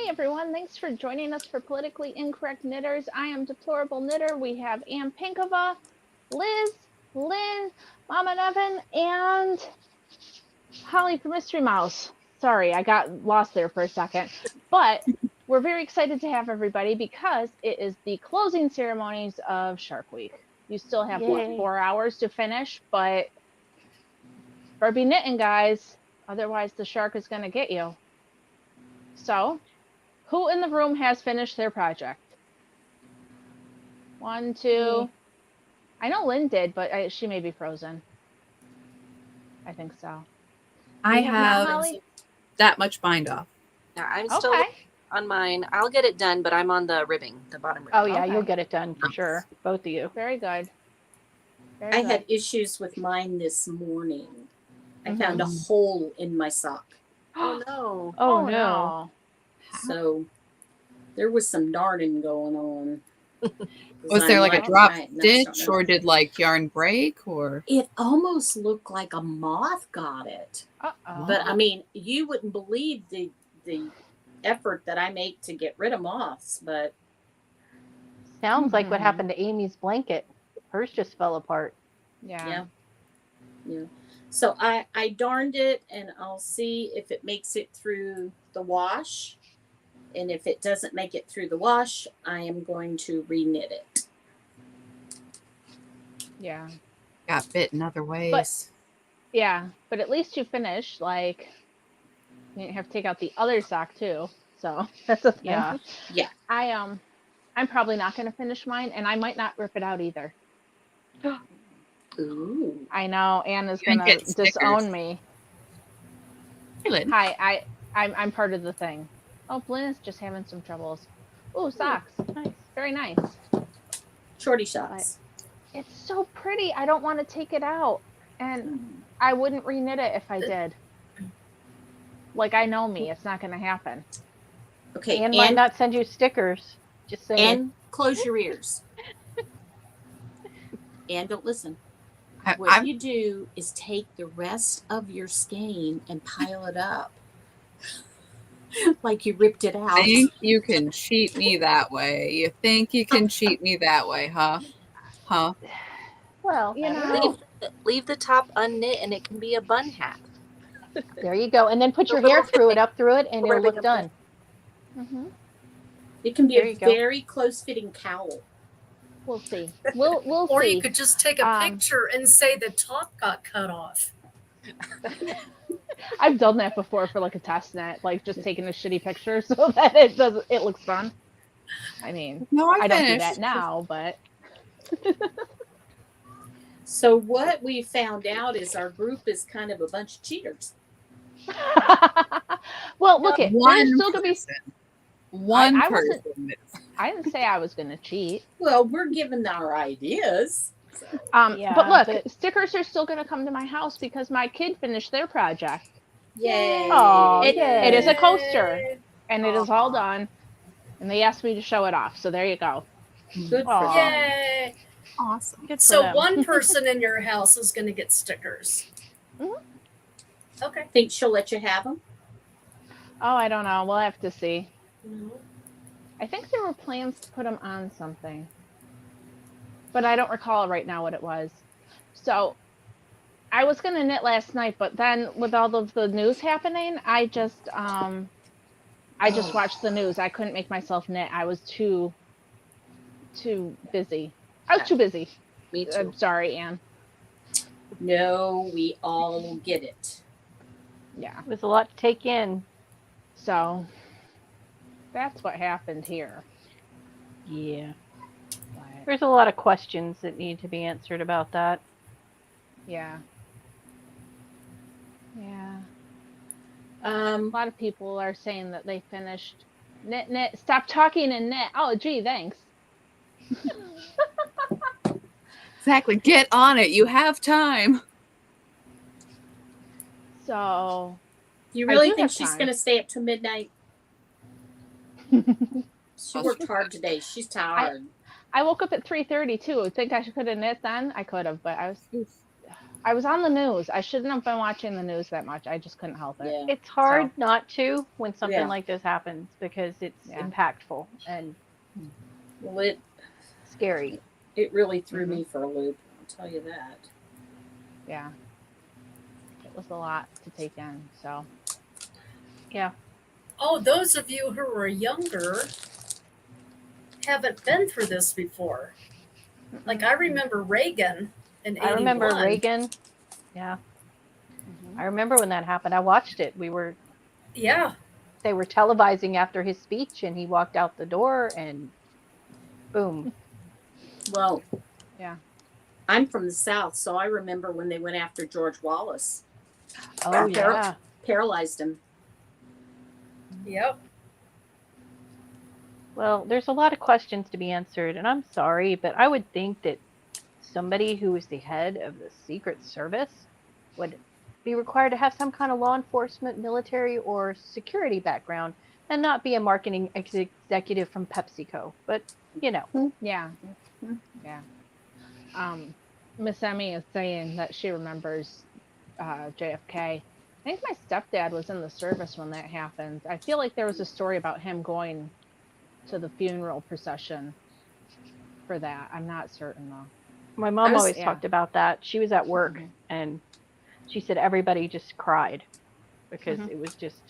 Hey everyone, thanks for joining us for Politically Incorrect Knitters. I am Deplorable Knitter. We have Ann Pinkova, Liz, Lynn, Mama Nevin, and Holly for Mystery Mouse. Sorry, I got lost there for a second. But we're very excited to have everybody because it is the closing ceremonies of Shark Week. You still have, what, 4 hours to finish, but better be knitting, guys. Otherwise, the shark is going to get you. So, who in the room has finished their project? 1, 2. I know Lynn did, but she may be frozen. I think so. I have that much bind off. Yeah, I'm still on mine. I'll get it done, but I'm on the ribbing, the bottom ribbing. Oh yeah, you'll get it done for sure. Both of you. Very good. I had issues with mine this morning. I found a hole in my sock. Oh no. Oh no. So there was some darning going on. Was there like a drop stitch or did like yarn break or? It almost looked like a moth got it. But I mean, you wouldn't believe the effort that I make to get rid of moths, but. Sounds like what happened to Amy's blanket. Hers just fell apart. Yeah. So I darned it and I'll see if it makes it through the wash. And if it doesn't make it through the wash, I am going to reknit it. Yeah. Got bit in other ways. But at least you finished. Like, you didn't have to take out the other sock too. So that's a thing. Yeah. I'm probably not going to finish mine, and I might not rip it out either. Ooh. I know Anne is going to disown me. Hi, I'm part of the thing. Oh, Blinn is just having some troubles. Ooh, socks. Nice. Very nice. Shorty shots. But it's so pretty. I don't want to take it out. And I wouldn't reknit it if I did. Like, I know me. It's not going to happen. Okay. And might not send you stickers. Just saying. And close your ears. And don't listen. What you do is take the rest of your skein and pile it up. Like you ripped it out. Think you can cheat me that way? You think you can cheat me that way, huh? Huh? Well, you know, leave the top unknit and it can be a bun hat. There you go. And then put your hair up through it, and it'll look done. It can be a very close-fitting cowl. We'll see. We'll or see. You could just take a picture and say the top got cut off. I've done that before for like a test net, like just taking a shitty picture so that it looks fun. I mean, I don't do that now, but. So what we found out is our group is kind of a bunch of cheaters. Well, look at one still gonna be one person. I didn't say I was going to cheat. Well, we're giving our ideas. So. But look, stickers are still going to come to my house because my kid finished their project. Yay! Oh, it is a coaster, and it is all done. And they asked me to show it off, so there you go. Good for them. Yay! Awesome. Good for So them. one person in your house is going to get stickers. Okay. Think she'll let you have them? Oh, I don't know. We'll have to see. No. I think there were plans to put them on something, but I don't recall right now what it was. So I was going to knit last night, but then with all of the news happening, I just watched the news. I couldn't make myself knit. I was too busy. I was too busy. Me too. I'm sorry, Anne. No, we all get it. Yeah. It was a lot to take in. So that's what happened here. Yeah. But, There's a lot of questions that need to be answered about that. yeah. Yeah. Um, A lot of people are saying that they finished knit. Stop talking and knit. Oh, gee, thanks. Exactly. Get on it. You have time. So, you really do think have she's time. going to stay up till midnight? She worked hard today. She's tired. I woke up at 3:30 too. I think I could have knit then. I could have, but I was I was on the news. I shouldn't have been watching the news that much. I just couldn't help it. Yeah. It's hard So- not to when something Yeah. like this happens because it's Yeah. impactful and Well, scary. it really threw Mhm. me for a loop. I'll tell you that. Yeah. It was a lot to take in. So Yeah. Oh, those of you who are younger haven't been through this before. Like I remember Reagan in 81. I remember Reagan. Yeah. Mhm. I remember when that happened. I watched it. Yeah. They were televising after his speech and he walked out the door and boom. Well, Yeah. I'm from the South, so I remember when they went after George Wallace, Oh Carol- yeah. paralyzed him. Yep. Well, there's a lot of questions to be answered, and I'm sorry, but I would think that somebody who is the head of the Secret Service would be required to have some kind of law enforcement, military, or security background and not be a marketing executive from PepsiCo. But, you know. Yeah. Mhm. Yeah. Miss Emmy is saying that she remembers JFK. I think my stepdad was in the service when that happened. I feel like there was a story about him going to the funeral procession for that. I'm not certain though. My mom I was- always yeah. talked about that. She was at work Mhm. and she said everybody just cried because Mhm. it was just,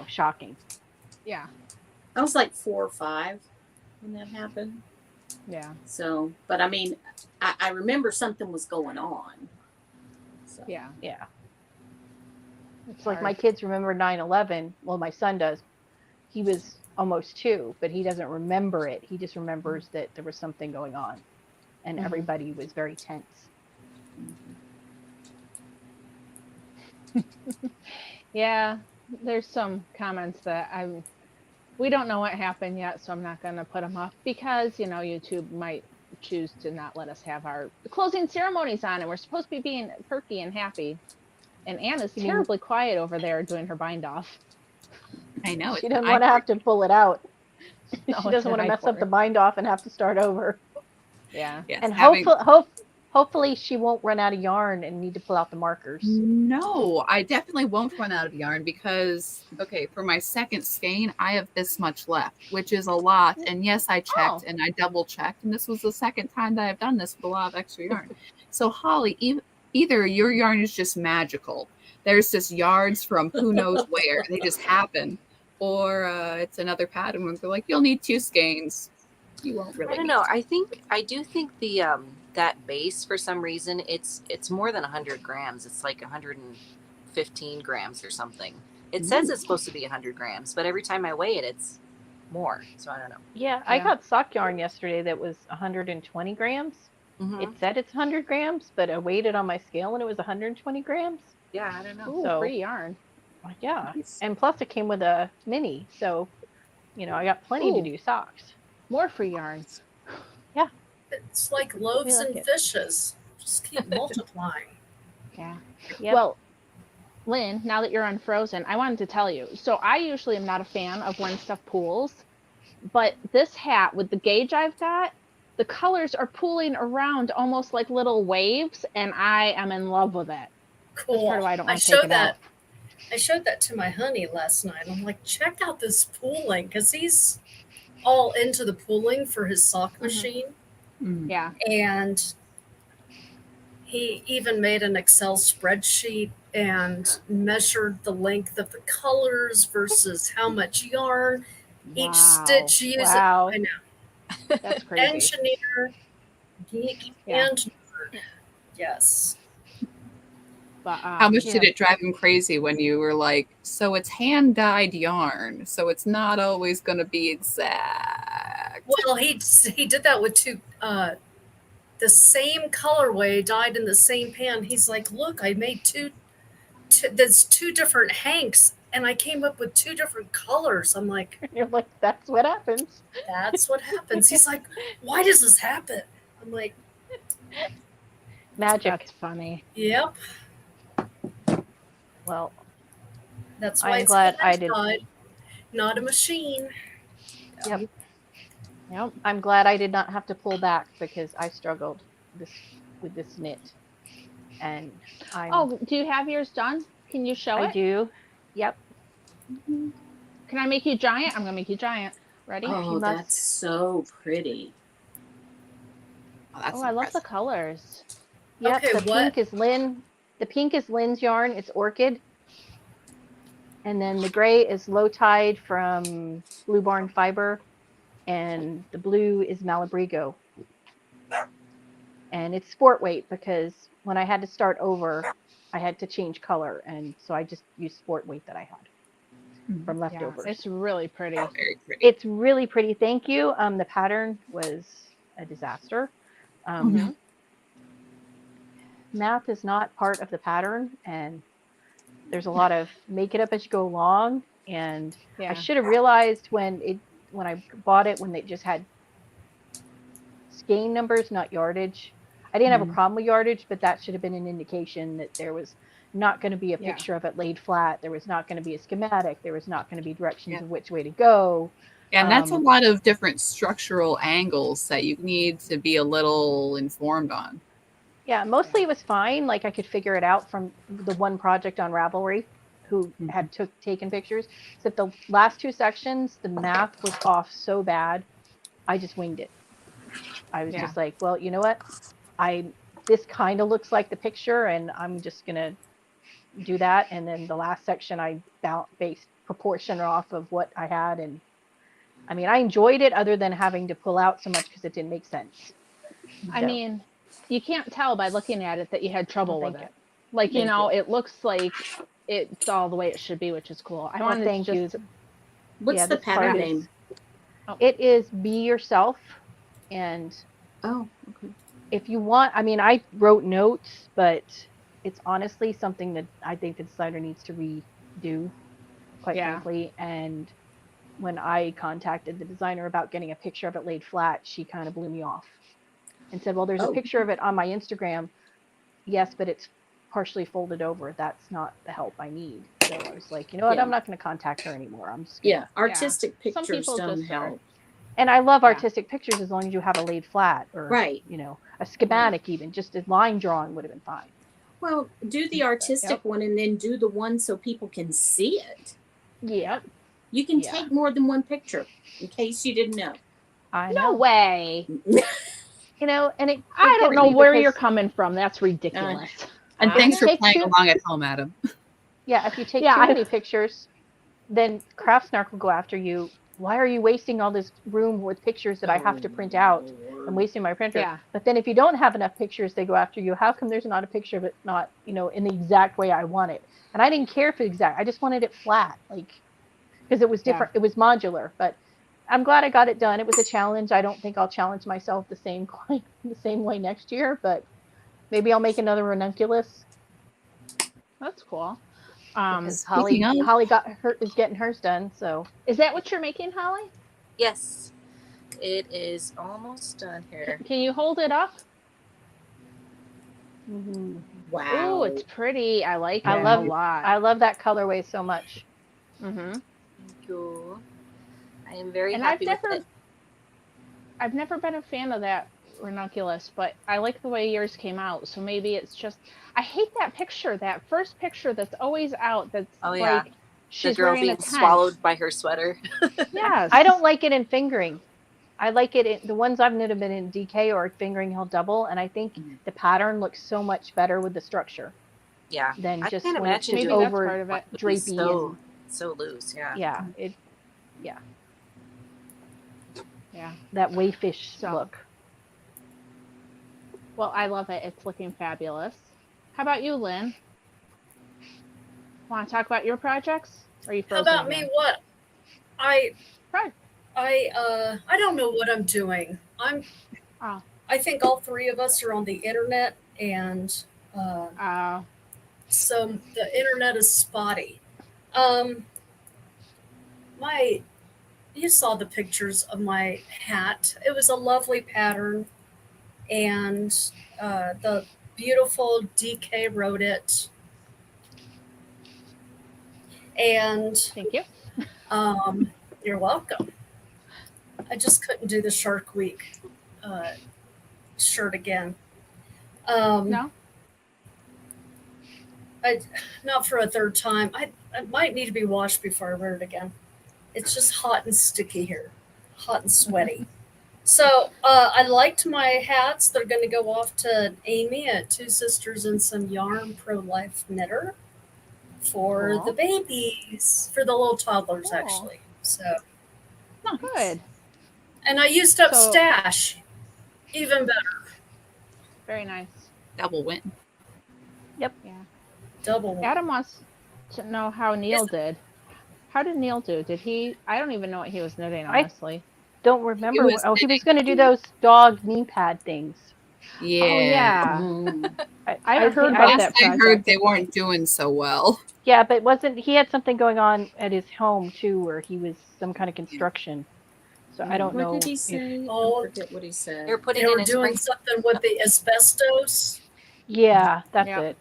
shocking. Yeah. I was like 4 or 5 when that happened. Yeah. So, but I mean, I remember something was going on. So, Yeah. Yeah. It's It's like my hard. kids remember 9/11. Well, my son does. He was almost 2, but he doesn't remember it. He just remembers that there was something going on and Mhm. everybody was very tense. Yeah. There's some comments that we don't know what happened yet, so I'm not going to put them up because, YouTube might choose to not let us have our closing ceremonies on, and we're supposed to be being perky and happy. And Anna's You mean- terribly quiet over there doing her bind off. I know. She it's doesn't an want to iPhone. have to pull it out. No, She it's doesn't an want to mess up the iPhone. bind off and have to start over. Yeah. Yes, And having- hopefully she won't run out of yarn and need to pull out the markers. No, I definitely won't run out of yarn because, okay, for my second skein, I have this much left, which is a lot. And yes, I checked Oh. and I double checked, and this was the second time that I've done this with a lot of extra yarn. So, Holly, either your yarn is just magical, there's just yards from who knows where, they just happen, or it's another pattern where they're like, you'll need 2 skeins. You won't really. I don't know. I do think the that base for some reason it's more than 100 grams. It's like 115 grams or something. It says it's supposed to be 100 grams, but every time I weigh it, it's more. So I don't know. Yeah, I Yeah. got sock yarn yesterday that was 120 grams. Mhm. It said it's 100 grams, but I weighed it on my scale and it was 120 grams. Yeah, I don't know. Ooh, So- pretty yarn. Like, yeah. Nice. And plus it came with a mini, so I got plenty to Ooh. do socks. More free yarn. It's like loaves like and it. fishes. Just keep multiplying. Yeah. Yep. Well, Lynn, now that you're unfrozen, I wanted to tell you. So I usually am not a fan of when stuff pools, but this hat with the gauge I've got, the colors are pooling around almost like little waves, and I am in love with it. Cool. part of why I don't I wanna take showed it that. out. I showed that to my honey last night. I'm like, check out this pooling because he's all into the pooling for his sock machine, Mm. Yeah. and he even made an Excel spreadsheet and measured the length of the colors versus how much yarn each Wow. stitch uses. Wow. I know. That's crazy. Engineer, geek, Yeah. and nerd. Yes. But How much Yeah. did it drive him crazy when you were like, so it's hand dyed yarn, so it's not always going to be exact? Well, he did that with two the same colorway dyed in the same pan. He's like, look, I made there's 2 different hanks, and I came up with 2 different colors. I'm like, You're like, that's what happens. that's what happens. He's like, why does this happen? I'm like, Magic. that's funny. yep, Well, that's why I'm it's glad I hand did. dyed, not a machine. Yep. Yep. I'm glad I did not have to pull back because I struggled with this knit. and Oh, do you have yours done? Can you show I it? do. Yep. Can I make you giant? I'm gonna make you giant. Ready? Oh, must- that's so pretty. Oh, that's Oh, I love the impressive. colors. Yep. Okay, the what? pink is Lynn. The pink is Lynn's yarn. It's orchid. And then the gray is low tide from Blue Barn Fiber, and the blue is Malabrigo. And it's sport weight because when I had to start over, I had to change color, and so I just used sport weight that I had from Yeah, leftovers. it's really pretty. Very pretty. It's really pretty. Thank you. The pattern was a disaster. Mm-hmm. Math is not part of the pattern, and there's a lot of make it up as you go along. And Yeah. I should have realized when I bought it, when they just had skein numbers, not yardage. I didn't have a problem with yardage, but that should have been an indication that there was not going to be a Yeah. picture of it laid flat. There was not going to be a schematic. There was not going to be directions of which way to go. And that's a lot of different structural angles that you need to be a little informed on. Yeah, mostly it was fine. Like I could figure it out from the one project on Ravelry who had taken pictures. Except the last two sections, the math was off so bad, I just winged it. I was just like, well, you know what? This kind of looks like the picture, and I'm just gonna do that. And then the last section, I based proportion off of what I had, and I mean, I enjoyed it, other than having to pull out so much because it didn't make sense. I mean, you can't tell by looking at it that you had trouble with thank it. Like, Thank you. it looks like it's all the way it should be, which is cool. I wanted thank to you. just. What's the this part pattern is- name? It is Be Yourself, and Oh, okay. if you want, I mean, I wrote notes, but it's honestly something that I think the designer needs to redo, quite frankly. And when I contacted the designer about getting a picture of it laid flat, she kind of blew me off and said, well, there's a picture of it on my Instagram. Yes, but it's partially folded over. That's not the help I need. So I was like, you know what? I'm not going to contact her anymore. I'm just gonna... Artistic Some pictures people don't just are. help. And I love artistic pictures as long as you have a laid flat or, Right. you know, a schematic, even just a line drawing would have been fine. Well, do the artistic one and then do the one so people can see it. Yeah. You can take more than one picture, in case you didn't know. I know. No way. You know, and it I don't gets know me where because- you're coming from. That's ridiculous. And If thanks you for take playing two- along at home, Adam. Yeah, if you take Yeah, too many pictures, then Craftsnark will go after you. Why are you wasting all this room with pictures that I have to print out? I'm wasting my printer. Yeah. But then if you don't have enough pictures, they go after you. How come there's not a picture of it not, you know, in the exact way I want it? And I didn't care if it exact. I just wanted it flat, like, because it was different. It was modular. But I'm glad I got it done. It was a challenge. I don't think I'll challenge myself the same way next year, but maybe I'll make another ranunculus. That's cool. Because Holly is getting hers done. So Is that what you're making, Holly? Yes, it is almost done here. Can you hold it up? Wow. Ooh, it's pretty. I like it I love a lot. I love that colorway so much. Mm-hmm. Thank you. I am very And happy with it. I've never been a fan of that ranunculus, but I like the way yours came out. So maybe it's just, I hate that picture, that first picture that's always out. That's like The she's girl wearing being a tent. swallowed by her sweater. Yes. I don't like it in fingering. I like it in the ones I've knitted been in DK or fingering held double, and I think the pattern looks so much better with the structure Yeah. than I just can't when it's imagine just Maybe that's over part of it. drapey so loose. Yeah. and Yeah. that wayfish So- look. Well, I love it. It's looking fabulous. How about you, Lynn? Want to talk about your projects? Or are you How frozen about again? me? What? I Right. I don't know what I'm doing. Oh. I think all three of us are on the internet, and so the internet is spotty. You saw the pictures of my hat. It was a lovely pattern, and the beautiful DK wrote it. And thank you. you're welcome. I just couldn't do the Shark Week shirt again. No? not for a third time. I might need to be washed before I wear it again. It's just hot and sticky here, hot and sweaty. So I liked my hats. They're going to go off to Amy at Two Sisters and Some Yarn Pro-Life Knitter for Cool. the babies, for the little toddlers, Cool. actually. So, Good. and I used up So- stash. Even better. Very nice. Double win. Yeah. Double. Adam wants to know how Neil did. How did Neil do? Did he? I don't even know what he was knitting, honestly. Don't remember. was He was going to do those dog knee pad things. Yeah. Oh yeah. Mm. I heard think- about Last that I project. heard they weren't doing so well. Yeah, but wasn't he had something going on at his home too, where he was some kind of construction. So I don't know. What did he if- say? Oh. I forget what he said. They're putting They in were a doing spring. something with the asbestos. Yeah, that's Yep.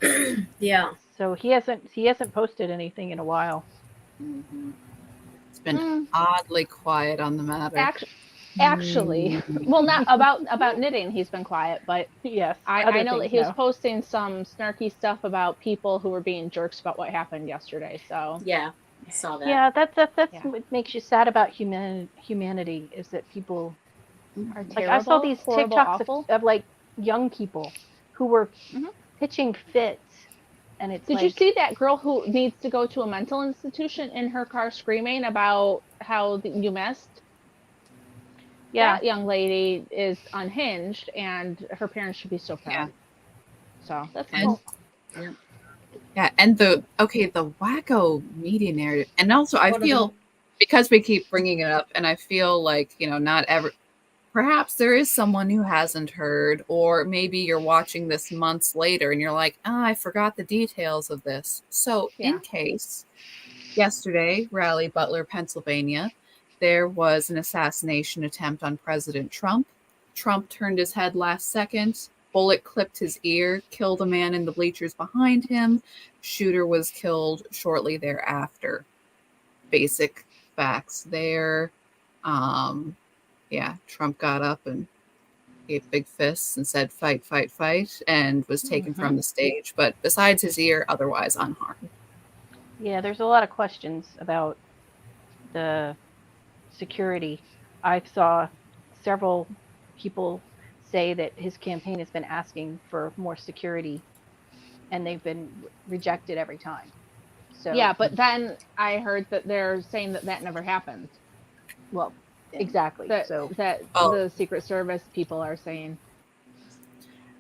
it. Yeah. So he hasn't posted anything in a while. Mhm. It's been Mm, oddly quiet on the matter. actually, well, not about knitting. He's been quiet, but Yes, I other know that things, he was no. posting some snarky stuff about people who were being jerks about what happened yesterday. So Yeah, I saw that. Yeah, that's Yeah. what makes you sad about humanity is that people are like terrible, I saw these horrible, TikToks awful. of like young people who were Mhm. pitching fits, and it's Did like you see that girl who needs to go to a mental institution in her car screaming about how you missed? yeah, That young lady is unhinged, and her parents should be so proud. Yeah. So that's And- cool. Yeah, and the wacko media narrative, and also I What are feel because we keep bringing it up, and I feel like not ever. Perhaps there is someone who hasn't heard, or maybe you're watching this months later and you're like, I forgot the details of this. So, Yeah. in case yesterday, Raleigh, Butler, Pennsylvania, there was an assassination attempt on President Trump. Trump turned his head last second. Bullet clipped his ear, killed a man in the bleachers behind him. Shooter was killed shortly thereafter. Basic facts there. Yeah, Trump got up and gave big fists and said, fight, fight, fight, and was taken from the stage. But besides his ear, otherwise unharmed. yeah. There's a lot of questions about the security. I saw several people say that his campaign has been asking for more security, and they've been rejected every time. So Yeah, but then I heard that they're saying that never happened. well, exactly. That So the Secret Service people are saying.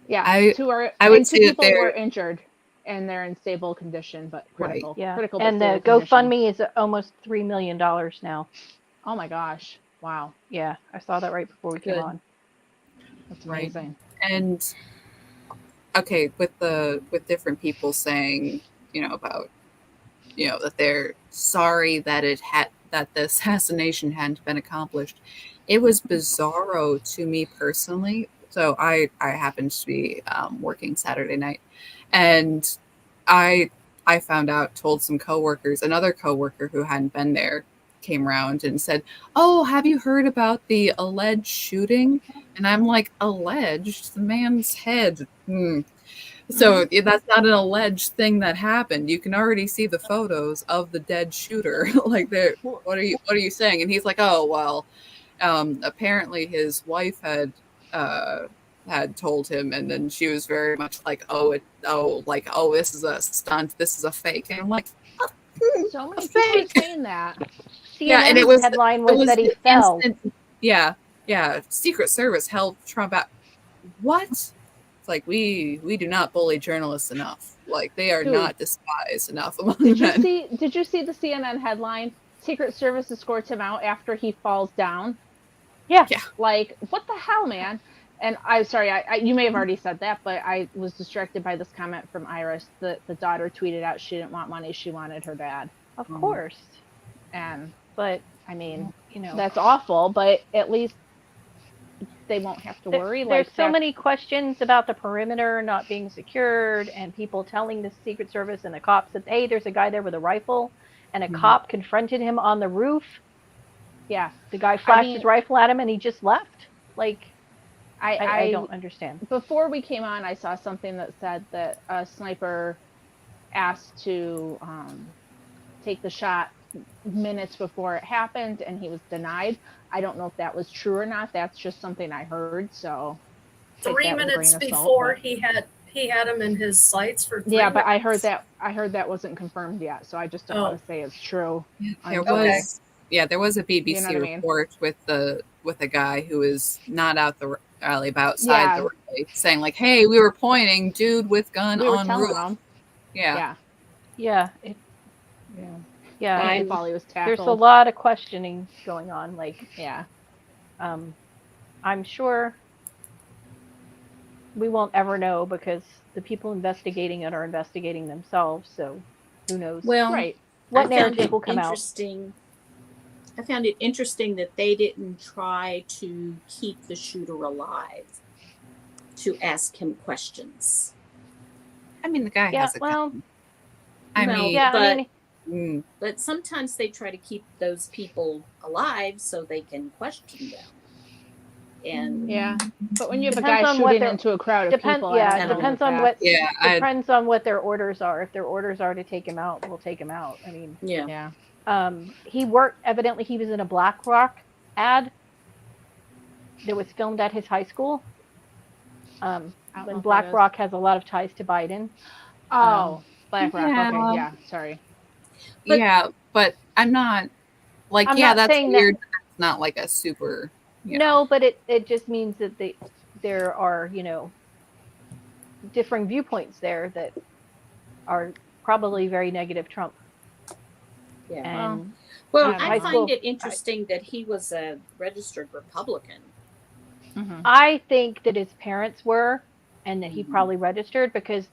Yeah, I two would say that people were they're- injured, and they're in stable condition, but critical. yeah, Critical, but and the stable condition. GoFundMe is almost $3 million now. Oh my gosh! Wow, Yeah, I saw that right before we came Good. on. that's Right. amazing. And okay, with different people saying, about that they're sorry that that the assassination hadn't been accomplished. It was bizarro to me personally. So I happened to be working Saturday night, and I found out, told some coworkers, another coworker who hadn't been there came around and said, "Oh, have you heard about the alleged shooting?" And I'm like, "Alleged? The man's head." So that's not an alleged thing that happened. You can already see the photos of the dead shooter. Like, what are you saying? And he's like, "Oh, well, apparently his wife had told him, and then she was very much like, oh, this is a stunt, this is a fake." And I'm like, So many a people are fake. saying that. Yeah, and CNN's headline was that he an fell. instant- yeah. Secret Service helped Trump out. What? It's like we do not bully journalists enough. Like, they are Dude. not despised enough among Did you men. see the CNN headline? Secret Service escorts him out after he falls down. Yeah. Like, what the hell, man? And I'm sorry, you may have already said that, but I was distracted by this comment from Iris. The daughter tweeted out she didn't want money, she wanted her dad. Of course. And But I mean, that's that's awful, but at least they won't have to worry. There's like so that- many questions about the perimeter not being secured, and people telling the Secret Service and the cops that, hey, there's a guy there with a rifle, and a cop confronted him on the roof. Yeah, The guy flashed mean- his rifle at him, and he just left. Like, I I don't understand. Before we came on, I saw something that said that a sniper asked to take the shot minutes before it happened, and he was denied. I don't know if that was true or not. That's just something I heard. So 3 minutes before he had him in his sights for 3 yeah, but minutes. I heard that wasn't confirmed yet. So I just don't want to say it's true. There Okay. was a BBC You know what I mean? report with a guy who was not out the alley, but outside the rally, saying like, "Hey, we were pointing, dude with gun We were on telling roof." them. Yeah. Yeah, yeah. I think it's- Folly was tackled. There's a lot of questioning going on. Like, Yeah. I'm sure we won't ever know because the people investigating it are investigating themselves. So who knows? Well, Right. What I found narrative it will come out? interesting. I found it interesting that they didn't try to keep the shooter alive to ask him questions. I mean, the guy Yeah, has a well, gun. I no, mean, Yeah, but, I mean, but sometimes they try to keep those people alive so they can question them. And Yeah. But when you have a Depends guy on what shooting their- into a crowd of people, I yeah, don't know depends if on that's- what depends on what their orders are. If their orders are to take him out, we'll take him out. I mean, yeah. Yeah. he worked. Evidently, he was in a BlackRock ad that was filmed at his high school. I don't know When if that is. BlackRock has a lot of ties to Biden. Oh, BlackRock. yeah. Okay, yeah. Sorry. But- yeah, but I'm not like, I'm yeah, not that's saying that- weird. It's not like a super. You know. No, but it just means that there are differing viewpoints there that are probably very negative Trump. Yeah. And Well, Yeah, I high find school- it interesting that he was a registered Republican. Mhm. I think that his parents were, and that he Mhm. probably registered because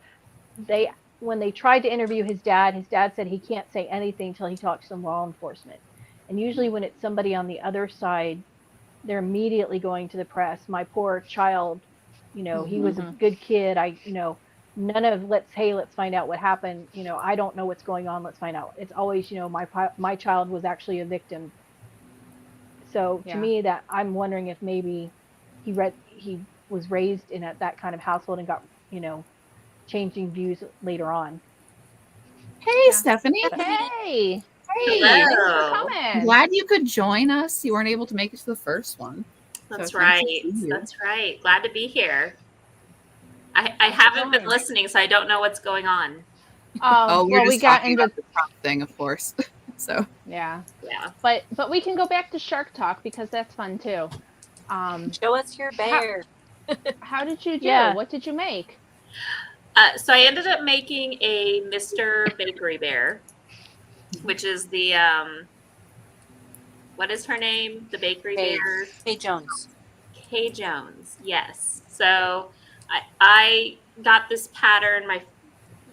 when they tried to interview his dad said he can't say anything until he talks to law enforcement. And usually when it's somebody on the other side, they're immediately going to the press. My poor child, he was a Mhm. good kid. None of let's find out what happened. I don't know what's going on. Let's find out. It's always, my child was actually a victim. So to Yeah. me, that I'm wondering if maybe he was raised in that kind of household and got, changing views later on. Hey, Yeah. Stephanie. Hey. Hey. Thanks for Hello. coming. Glad you could join us. You weren't able to make it to the first one. That's So right. nice to see you. That's right. Glad to be here. I haven't been going? listening, so I don't know what's going on. Oh, we're well, just we got talking into about the Trump thing, of course. So yeah, Yeah. but we can go back to Shark Talk because that's fun too. Show us your bear. How did you do? Yeah. What did you make? So I ended up making a Mr. Bakery Bear, which is the what is her name? The bakery Hey, bear. hey Jones. Kay Jones. Yes. So I got this pattern.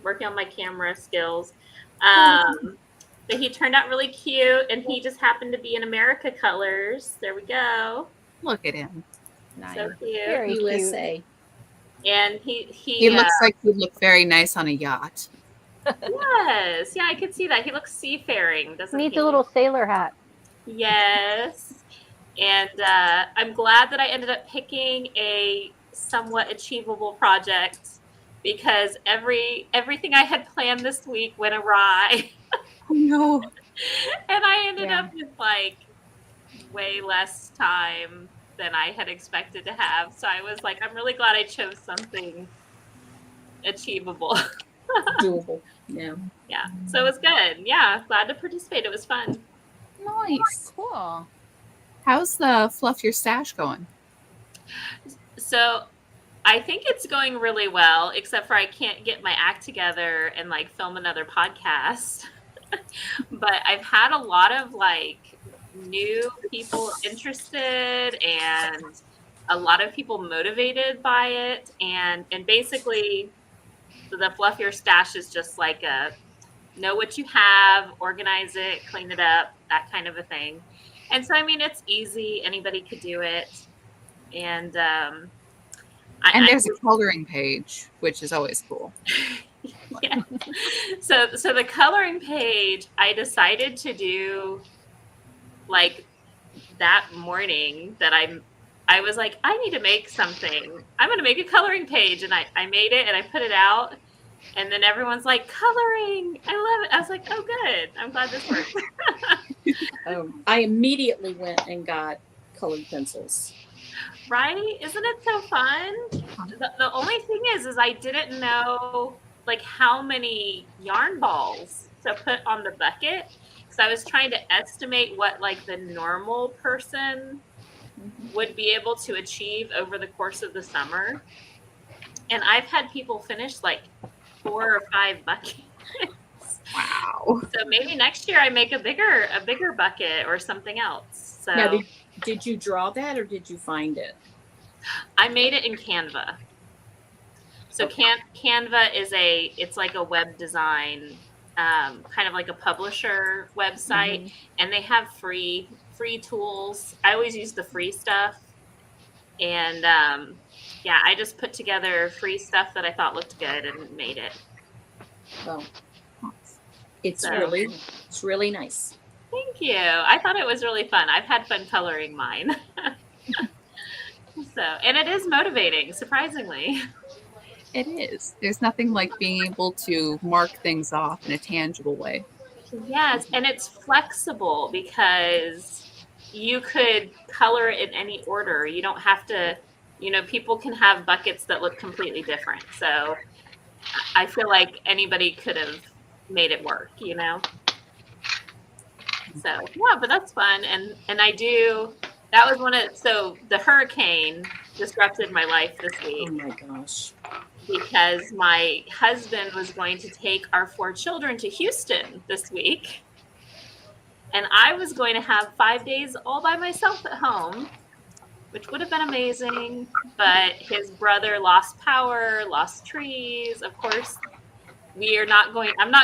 Working on my camera skills. But he turned out really cute, and he just happened to be in America colors. There we go. look at him. Nice. So cute. Very cute. USA. And he He looks like he'd look very nice on a yacht. yes, yeah, I could see that. He looks seafaring, doesn't Needs he? a little sailor hat. Yes. And I'm glad that I ended up picking a somewhat achievable project because everything I had planned this week went awry. Oh no. And I ended Yeah. up with like way less time than I had expected to have. So I was like, I'm really glad I chose something achievable. Doable. Yeah. Yeah. So it was good. Yeah. Glad to participate. It was fun. Nice. Cool. How's the Fluff Your Stash going? So I think it's going really well, except for I can't get my act together and like film another podcast. But I've had a lot of like new people interested and a lot of people motivated by it. And basically the Fluff Your Stash is just like a know what you have, organize it, clean it up, that kind of a thing. And so, I mean, it's easy. Anybody could do it. And And there's a coloring page, which is always cool. yeah. So the coloring page, I decided to do like that morning that I was like, I need to make something. I'm going to make a coloring page. And I made it and I put it out. And then everyone's like, coloring. I love it. I was like, oh, good. I'm glad this works. I immediately went and got colored pencils. Right? Isn't it so fun? The only thing is I didn't know like how many yarn balls to put on the bucket. Because I was trying to estimate what like the normal person would be able to achieve over the course of the summer. And I've had people finish like 4 or 5 buckets. Wow. So maybe next year I make a bigger bucket or something else. So Now, did you draw that or did you find it? I made it in Canva. So Canva is it's like a web design, kind of like a publisher website, and they have free tools. I always use the free stuff, and yeah, I just put together free stuff that I thought looked good and made it. Well, it's So- really nice. Thank you. I thought it was really fun. I've had fun coloring mine. So, and it is motivating, surprisingly. It is. There's nothing like being able to mark things off in a tangible way. Yes, and it's flexible because you could color it in any order. You don't have to, people can have buckets that look completely different. So I feel like anybody could have made it work, So yeah, but that's fun. And that was so the hurricane disrupted my life this week. Oh my gosh. Because my husband was going to take our 4 children to Houston this week. And I was going to have 5 days all by myself at home, which would have been amazing. But his brother lost power, lost trees. Of course, I'm not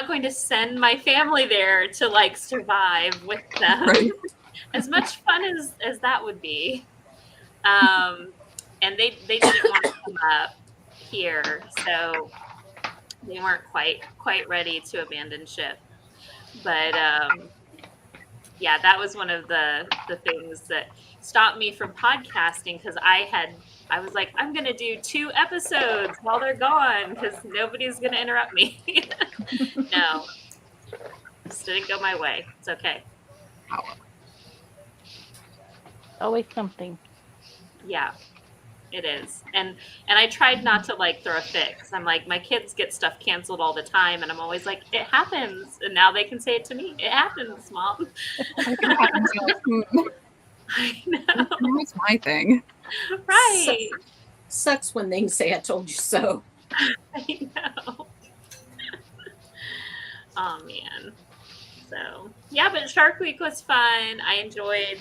going to send my family there to like survive with them. Right. As much fun as that would be. And they didn't want to come up here, so they weren't quite ready to abandon ship. But yeah, that was one of the things that stopped me from podcasting, because I was like, I'm gonna do 2 episodes while they're gone because nobody's gonna interrupt me. No, just didn't go my way. It's okay. Always something. Yeah, it is. And I tried not to like throw a fit, because I'm like, my kids get stuff canceled all the time, and I'm always like, it happens. And now they can say it to me. It happens, Mom. I know. That's my thing. Right. Sucks when they say I told you so. I know. Oh man. So yeah, but Shark Week was fun. I enjoyed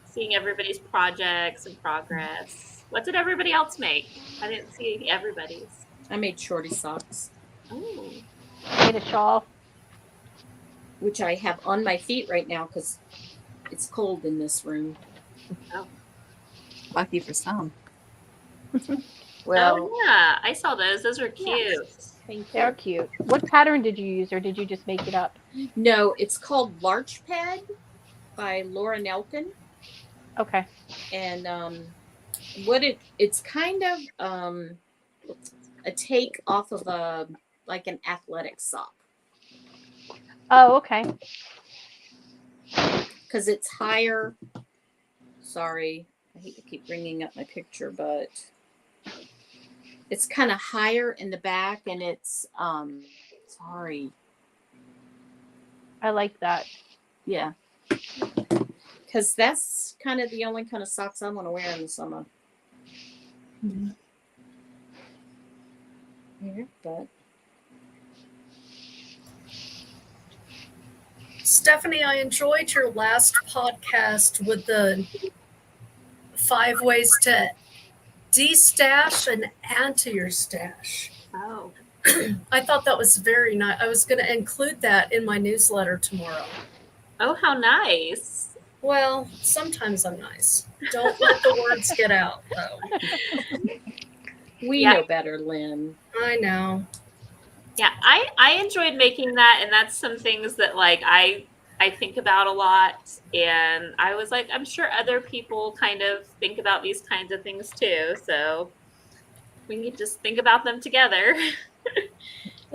seeing everybody's projects and progress. What did everybody else make? I didn't see everybody's. I made shorty socks, Oh. Made a shawl. which I have on my feet right now because it's cold in this room. Lucky for some. Well, Oh yeah, I saw those. Those were cute. Thank they're cute. What pattern did you use, or did you just make it up? No, it's called Larch Pad by Laura Nelkin. Okay. And it's kind of a take off of like an athletic sock, Oh, okay. because it's higher. Sorry, I hate to keep bringing up my picture, but it's kind of higher in the back, and it's sorry, I like that. yeah, because that's kind of the only kind of socks I want to wear in the summer. Yeah, but Stephanie, I enjoyed your last podcast with the 5 ways to de-stash and add to your stash. Oh. I thought that was very nice. I was going to include that in my newsletter tomorrow. Oh, how nice. Well, sometimes I'm nice. Don't let the words get out, though. we Yeah. know better, Lynn. I know. Yeah, I enjoyed making that, and that's some things that like I think about a lot, and I was like, I'm sure other people kind of think about these kinds of things too, so we need to just think about them together.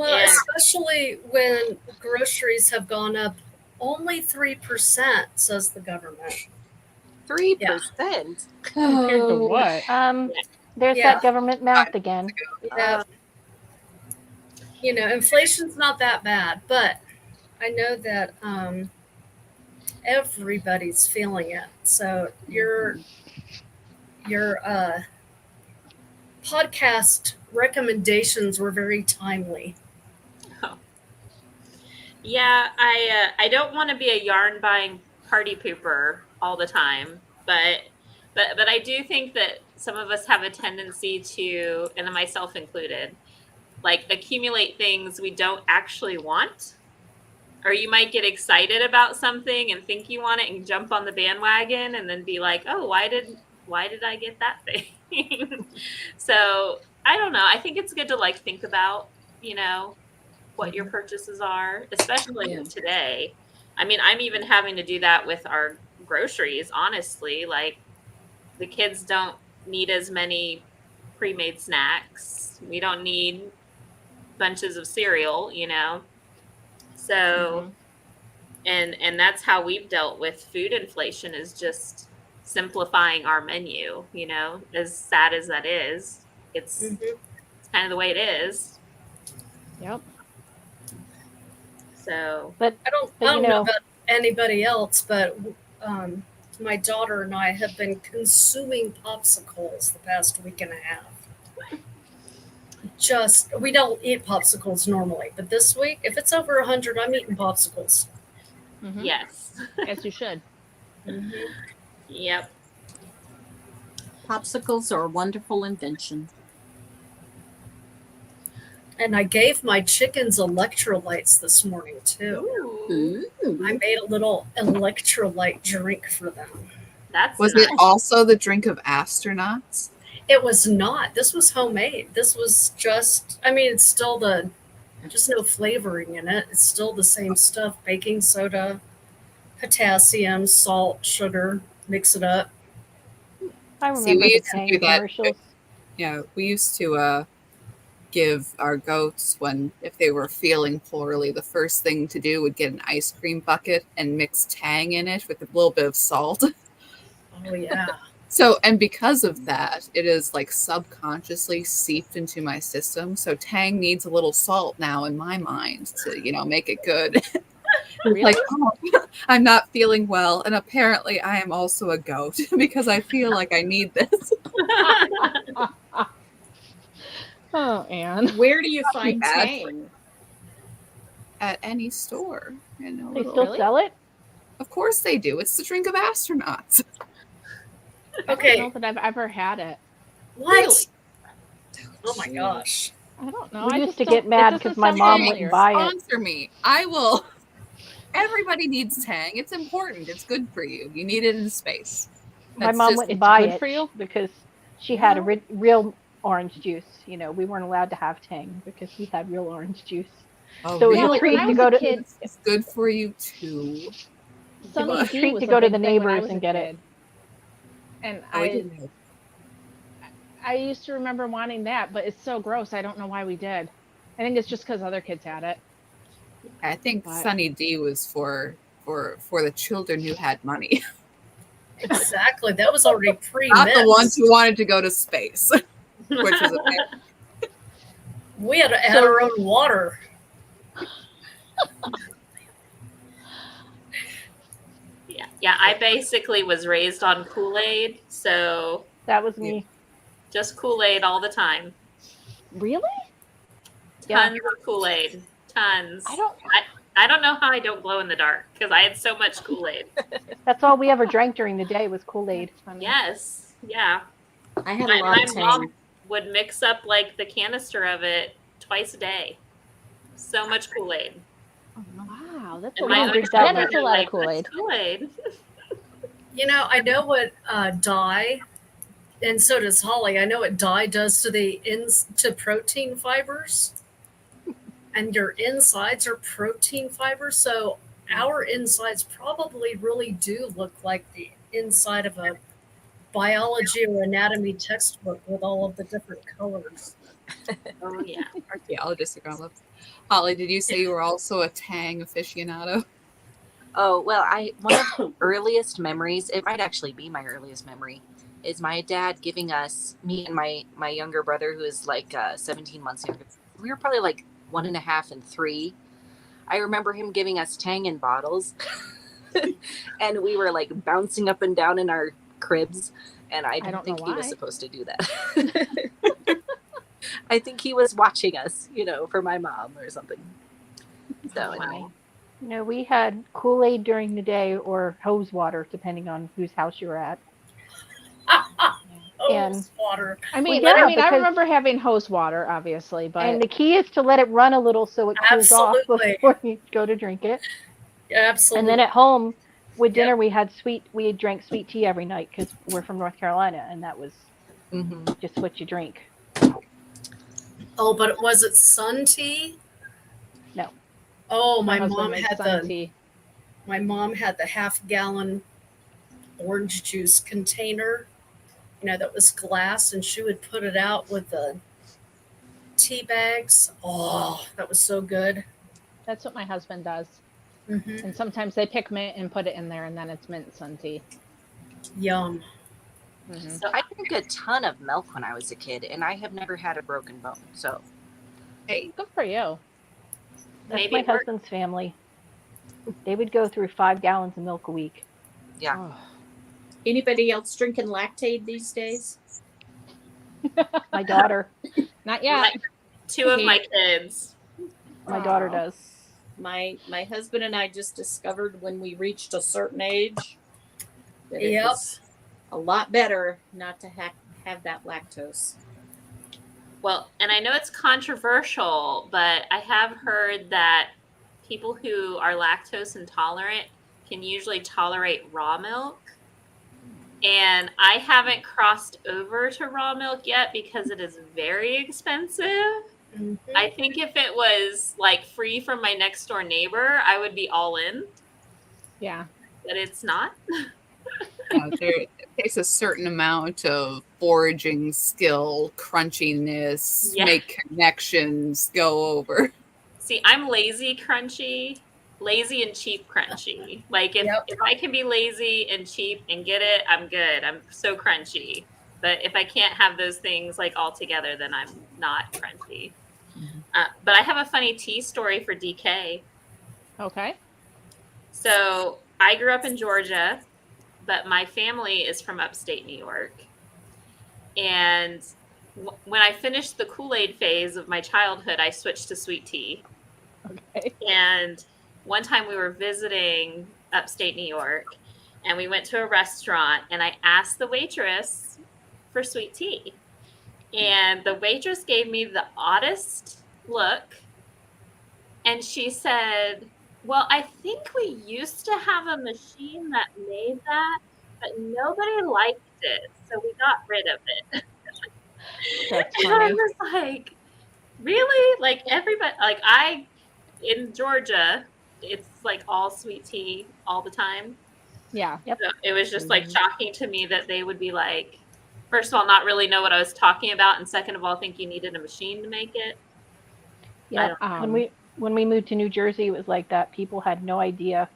Well, Yeah. especially when groceries have gone up only 3%, says the government. 3%. Compared to Oh, what? There's Yeah. that government math again. Yeah. Inflation's not that bad, but I know that everybody's feeling it. So your podcast recommendations were very timely. Yeah, I don't want to be a yarn buying party pooper all the time, but I do think that some of us have a tendency to, and myself included, like accumulate things we don't actually want. Or you might get excited about something and think you want it and jump on the bandwagon and then be like, "Oh, why did I get that thing?" So, I don't know. I think it's good to like think about, what your purchases are, especially Yeah. today. I mean, I'm even having to do that with our groceries, honestly. Like the kids don't need as many pre-made snacks. We don't need bunches of cereal. So, and that's how we've dealt with food inflation, is just simplifying our menu. As sad as that is, it's kind of the way it is. Yep. So, But I don't know about anybody else, but my daughter and I have been consuming popsicles the past week and a half. We don't eat popsicles normally, but this week, if it's over 100, I'm eating popsicles. yes. As you should. Yep. popsicles are a wonderful invention. And I gave my chickens electrolytes this morning too. Ooh, I made a little electrolyte drink for them. that's Was nice. it also the drink of astronauts? It was not. This was homemade. This was it's still just no flavoring in it. It's still the same stuff: baking soda, potassium, salt, sugar. Mix it up. I See, remember we the used to Tang do that. commercials. Yeah, we used to give our goats, if they were feeling poorly, the first thing to do would get an ice cream bucket and mix Tang in it with a little bit of salt. Oh yeah. So, and because of that, it is like subconsciously seeped into my system. So Tang needs a little salt now in my mind to, make it good. Really? Like, oh, I'm not feeling well. And apparently I am also a goat because I feel like I need this. Oh, Anne. Where do you find bad. Tang? At any store. They still Really? sell it? Of course they do. It's the drink of astronauts. I don't know that I've ever had it. What? Really? Oh my gosh. I don't know. We I used just to don't- get it mad doesn't because my sound mom familiar. wouldn't buy it. Sponsor me. I will. Everybody needs Tang. It's important. It's good for you. You need it in space. My That's mom just- wouldn't it's buy good it for you? because she had a real orange juice. We weren't allowed to have Tang because we had real orange juice. Oh, So it was Yeah, a like when treat I to was go a to. kid, It's good for you too. Sunny was a D treat was to a go to big the thing when I neighbors was and a get it. kid. And Oh, we didn't have- I used to remember wanting that, but it's so gross. I don't know why we did. I think it's just because other kids had it. I think But- Sunny D was for the children who had money, Exactly. That was already pre-mixed. not the ones who wanted to go to space, which is a We had our own water. Yeah. I basically was raised on Kool-Aid, so That was me. just Kool-Aid all the time. Really? Tons of Kool-Aid. Tons. I don't. I don't know how I don't glow in the dark because I had so much Kool-Aid. That's all we ever drank during the day was Kool-Aid. Yes. Yeah. I had a lot My of Tang. mom would mix up like the canister of it twice a day. So much Kool-Aid. Wow, that's And a my lot. other drink that That children is a are lot like, of Kool-Aid. "What's Kool-Aid?" I know what dye, and so does Holly. I know what dye does to protein fibers, and your insides are protein fibers. So our insides probably really do look like the inside of a biology or anatomy textbook with all of the different colors. Oh yeah. Archaeologists are gonna love. Holly, did you say you were also a Tang aficionado? Oh, well, one of the earliest memories, it might actually be my earliest memory, is my dad giving us, me and my younger brother, who is like 17 months younger. We were probably like 1.5 and 3. I remember him giving us Tang in bottles, and we were like bouncing up and down in our cribs, and I don't don't think know he was why. supposed to do that. I think he was watching us, for my mom or something. So anyway. You know, we had Kool-Aid during the day or hose water, depending on whose house you were at. And water. I mean, yeah, I because- remember having hose water, obviously, but And the key is to let it run a little so it cools off Absolutely. before you go to drink it. Absolutely. And then at home with Yep. dinner, we drank sweet tea every night because we're from North Carolina, and that was Mhm. just what you drink. Oh, but was it sun tea? No. Oh, my my husband mom makes had sun the tea. my mom had the half-gallon orange juice container, that was glass, and she would put it out with the tea bags. Oh, that was so good. That's what my husband does. Hmm. And sometimes they pick mint and put it in there, and then it's mint sun tea. Yum. Mhm. So I drank a ton of milk when I was a kid, and I have never had a broken bone. So Hey, Good for you. That's Maybe my it worked. husband's family. They would go through 5 gallons of milk a week. yeah. Oh. Anybody else drinking Lactaid these days? My daughter, Not yet. Two of my kids. my daughter Aw. does. My husband and I just discovered when we reached a certain age that it Yep. was a lot better not to have that lactose. Well, and I know it's controversial, but I have heard that people who are lactose intolerant can usually tolerate raw milk. And I haven't crossed over to raw milk yet because it is very expensive. Mhm. I think if it was like free from my next door neighbor, I would be all in, Yeah. but it's not. it takes a certain amount of foraging skill, crunchiness, Yeah. make connections, go over. See, I'm lazy and cheap crunchy. Like if I can be lazy and cheap and get it, I'm good. I'm so crunchy. But if I can't have those things like all together, then I'm not crunchy. But I have a funny tea story for DK. Okay. So I grew up in Georgia, but my family is from upstate New York. And when I finished the Kool-Aid phase of my childhood, I switched to sweet tea. Okay. And one time we were visiting upstate New York, and we went to a restaurant, and I asked the waitress for sweet tea. And the waitress gave me the oddest look. And she said, well, I think we used to have a machine that made that, but nobody liked it. So we got rid of it. That's And I funny. was like, really? Like everybody, in Georgia, it's like all sweet tea all the time. Yeah. So it was just like shocking to me that they would be like, first of all, not really know what I was talking about, and second of all, think you needed a machine to make it. Yeah. When we moved to New Jersey, it was like that. People had no idea.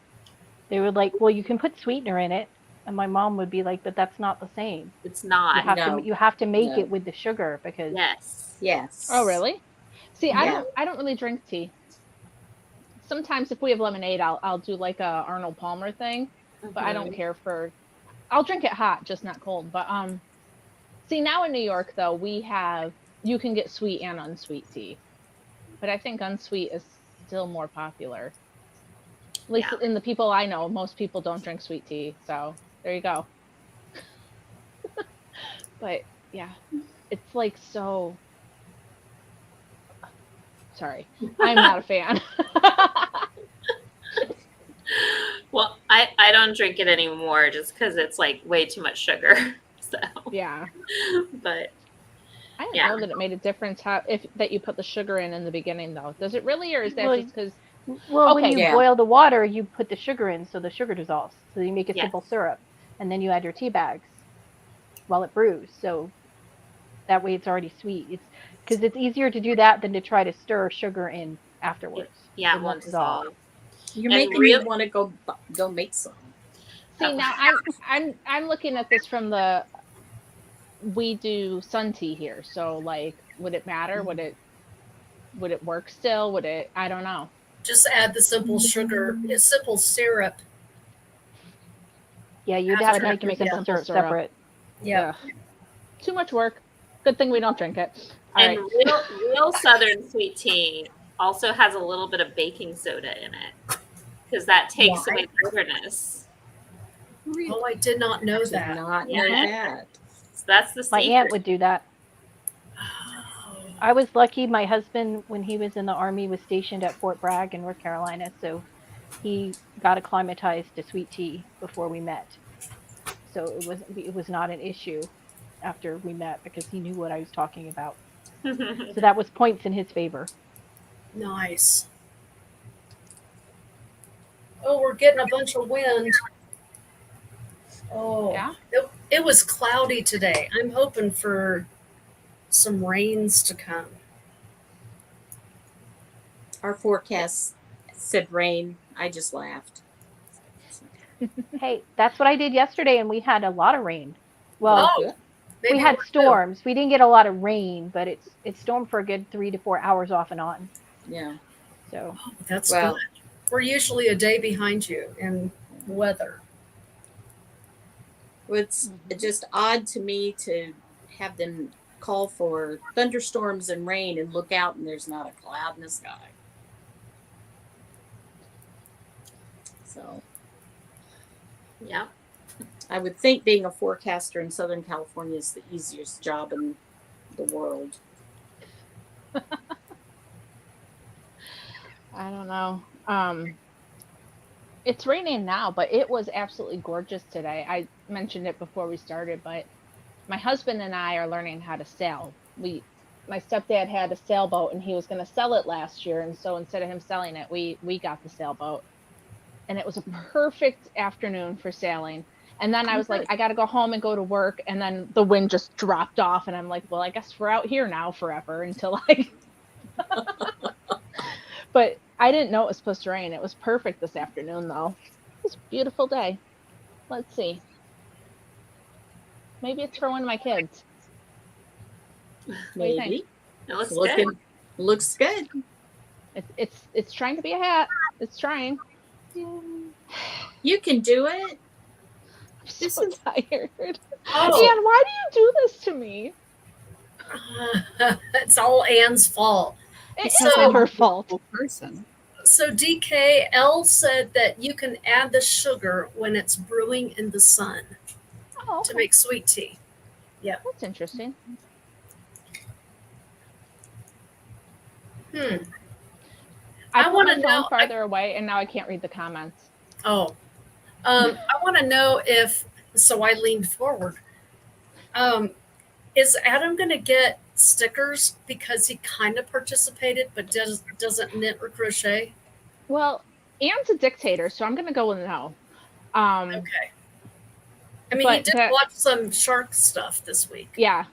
They were like, "Well, you can put sweetener in it," and my mom would be like, "But that's not the same. It's not. You have to make No. it with the sugar because." Yes. Oh, really? See, Yeah. I don't really drink tea. Sometimes if we have lemonade, I'll do like a Arnold Palmer thing, but I don't care for. I'll drink it hot, just not cold. But see, now in New York though, you can get sweet and unsweet tea, but I think unsweet is still more popular. At least in the people I know, most people don't drink sweet tea. So there you go. But yeah, it's like so. Sorry, I'm not a fan. Well, I don't drink it anymore just because it's like way too much sugar. So Yeah. But I didn't know that it made a difference that you put the sugar in the beginning though. Does it really, or is that just because? Well, when you Yeah. boil the water, you put the sugar in, so the sugar dissolves. So you make a Yes. simple syrup, and then you add your tea bags while it brews. So that way, it's already sweet. Because it's easier to do that than to try to stir sugar in afterwards. Yeah, It it won't won't dissolve. dissolve. You're And making me real- want to go make some. See, now I'm looking at this from the we do sun tea here. So like, would it matter? Would it work still? Would it? I don't know. Just add the simple sugar, simple syrup. Yeah, you'd After have to make you your make a simple simple syrup syrup. separate. Yeah. Ugh. Too much work. Good thing we don't drink it. All And right. real Southern sweet tea also has a little bit of baking soda in it because that takes Why? away the bitterness. Oh, I did not know Did that. not Yeah. know that. So that's the My secret. aunt would do that. Oh. I was lucky. My husband, when he was in the Army, was stationed at Fort Bragg in North Carolina, so he got acclimatized to sweet tea before we met. So it was not an issue after we met because he knew what I was talking about. So that was points in his favor. Nice. Oh, we're getting a bunch of wind. Oh, Yeah. it was cloudy today. I'm hoping for some rains to come. Our forecast said rain. I just laughed. Hey, that's what I did yesterday, and we had a lot of rain. Well, Oh, good. maybe we had we're due. storms. We didn't get a lot of rain, but it stormed for a good 3 to 4 hours off and on. Yeah. So Oh, that's Well- good. We're usually a day behind you in weather. Well, it's just odd to me to have them call for thunderstorms and rain and look out and there's not a cloud in the sky. So Yeah. I would think being a forecaster in Southern California is the easiest job in the world. I don't know. It's raining now, but it was absolutely gorgeous today. I mentioned it before we started, but my husband and I are learning how to sail. My stepdad had a sailboat and he was going to sell it last year, and so instead of him selling it, we got the sailboat. And it was a perfect afternoon for sailing. And then I was like, I got to go home and go to work, and then the wind just dropped off and I'm like, well, I guess we're out here now forever until But I didn't know it was supposed to rain. It was perfect this afternoon, though. It was a beautiful day. Let's see. Maybe it's for one of my kids. What do you think? Maybe. It looks Looking good. looks good. It's trying to be a hat. It's trying. You can do it. I'm so tired. Oh. Anne, why do you do this to me? It's all Anne's fault. It's So- not her fault. Person. So DKL said that you can add the sugar when it's brewing in the sun Oh, to make sweet tea. that's interesting. Hmm. I I put wanna my phone know- farther away, and now I can't read the comments. Oh. I want to know if, so I leaned forward. Is Adam going to get stickers because he kind of participated but doesn't knit or crochet? Well, Anne's a dictator, so I'm going to go with no. Okay. I mean, he But did that- watch some shark stuff this week. Yeah.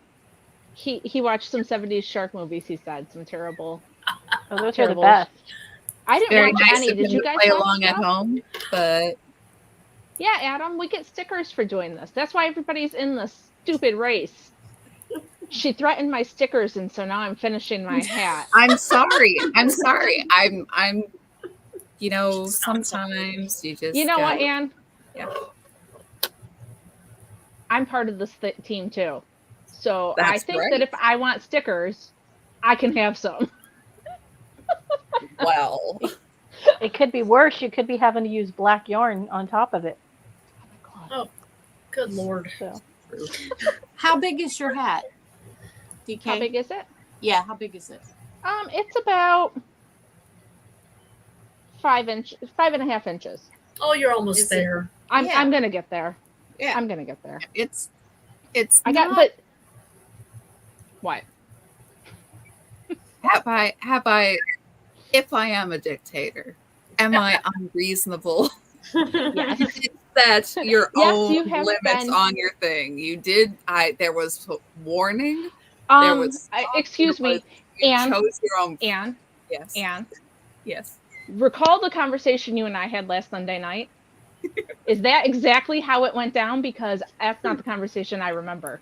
He watched some 70s shark movies, he said. Some terrible. those are the Terrible. best. I didn't Very watch nice any. of Did him you to guys play watch along at stuff? home, but Yeah, Adam, we get stickers for doing this. That's why everybody's in this stupid race. She threatened my stickers, and so now I'm finishing my hat. I'm sorry. I'm sorry. I'm you know, sometimes you just You know what, gotta- Anne? Yeah. I'm part of this team too. So I That's think right. that if I want stickers, I can have some. Well, It could be worse. You could be having to use black yarn on top of it. Good Lord. So How big is your hat? DK? How big is it? Yeah, how big is it? It's about 5.5 inches. Oh, you're almost Is it- there. I'm Yeah. gonna get there. Yeah. I'm gonna get there. it's I got, not- but what? have I if I am a dictator, am I unreasonable? Yes. You did set your Yes, own you have limits been. on your thing. You did. There was warning. Excuse me, You Anne. chose your own. Anne. Yes. Anne. Yes. Recall the conversation you and I had last Sunday night? Is that exactly how it went down? Because that's not the conversation I remember.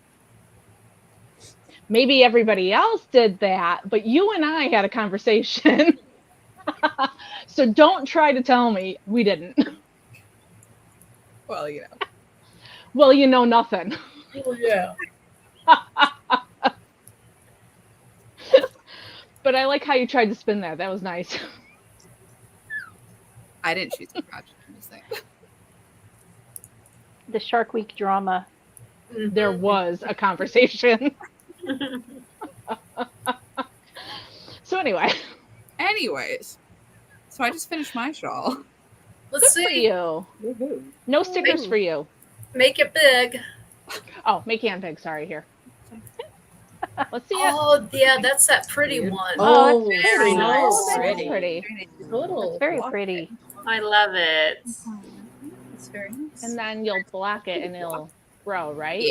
Maybe everybody else did that, but you and I had a conversation. So don't try to tell me we didn't. Well, you know. Well, you know nothing. Oh, yeah. But I like how you tried to spin that. That was nice. I didn't choose the project. I'm just saying. The Shark Week drama. There was a conversation. So anyway. Anyways, so I just finished my shawl. Let's Good for see. you. No stickers for you. Make it big. Oh, make Ann big. Sorry, here. Let's see it. Oh, yeah, that's that pretty Weird. one. Oh, Oh, that's very so nice. Oh, that is pretty. pretty. That's very pretty. I love it. It's very nice. And then you'll block it and it'll grow, right?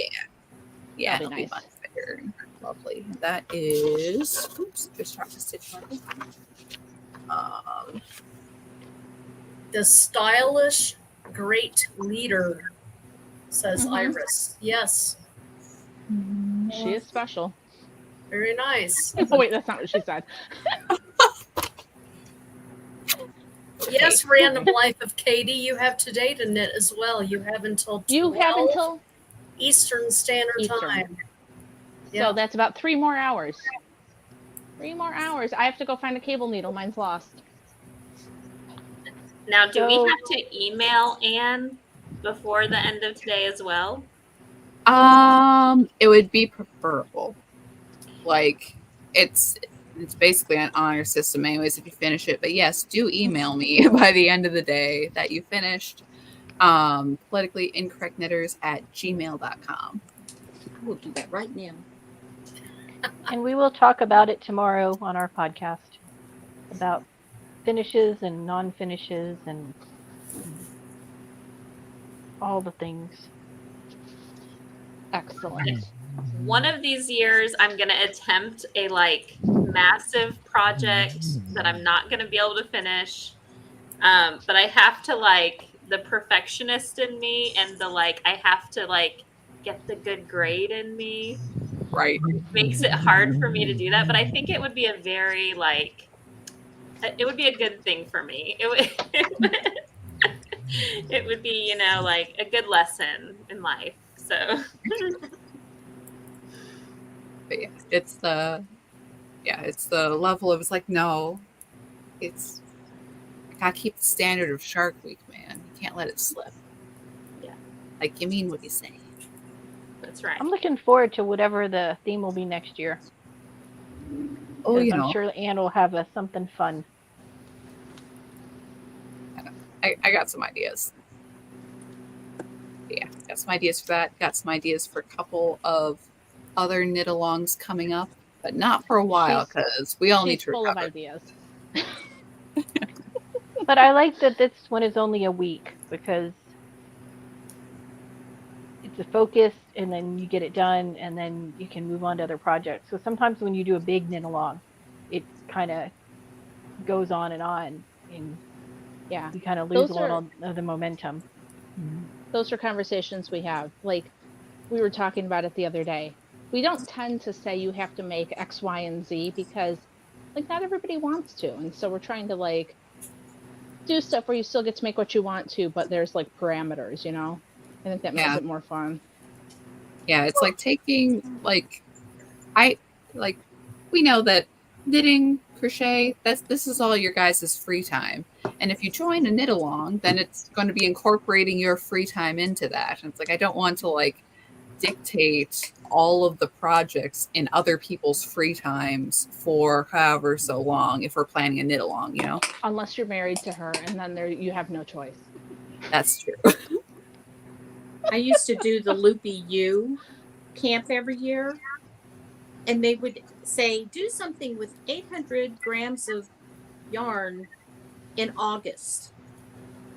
Yeah, That'll it'll be be nice. much bigger. Lovely. That is. Oops, just dropped the stitch marker. The stylish great leader, says Mhm. Iris. Yes, She is special. very nice. Oh, wait, that's not what she said. Yes, Random Life of Katie, you have today to knit as well. You have until 12 You have until Eastern Standard Eastern. Time. So that's about 3 more hours. 3 more hours. I have to go find a cable needle. Mine's lost. Now, do we So- have to email Anne before the end of today as well? It would be preferable. Like, it's basically an honor system anyways if you finish it. But yes, do email me by the end of the day that you finished. politicallyincorrectknitters@gmail.com. I will do that right now. And we will talk about it tomorrow on our podcast about finishes and non-finishes and all the things. Excellent. One of these years, I'm going to attempt a massive project that I'm not going to be able to finish. But I have to the perfectionist in me and I have to get the good grade in me Right. makes it hard for me to do that. But I think it would be a very it would be a good thing for me. It would it would be, a good lesson in life. So But yeah, it's the level of no, it's I gotta keep the standard of Shark Week, man. You can't let it slip. Yeah. You mean what you say. that's right. I'm looking forward to whatever the theme will be next year. Oh, 'Cause you I'm know, sure Anne will have something fun. I got some ideas. Yeah, got some ideas for that. Got some ideas for a couple of other knit-alongs coming up, but not for a while because we all need She's to full of recover. ideas. But I like that this one is only a week because it's a focus and then you get it done and then you can move on to other projects. So sometimes when you do a big knit along, it kind of goes on and Yeah. you kind of lose Those a little of the momentum. Those are conversations we have. We were talking about it the other day. We don't tend to say you have to make X, Y, and Z because not everybody wants to. And so we're trying to do stuff where you still get to make what you want to, but there's parameters, I think that makes Yeah. it more fun. Yeah, it's taking we know that knitting, crochet, this is all your guys' free time. And if you join a knit along, then it's going to be incorporating your free time into that. And it's I don't want to dictate all of the projects in other people's free times for however so long if we're planning a knit along, Unless you're married to her, and then you have no choice. That's true. I used to do the Loopy U camp every year, and they would say, do something with 800 grams of yarn in August.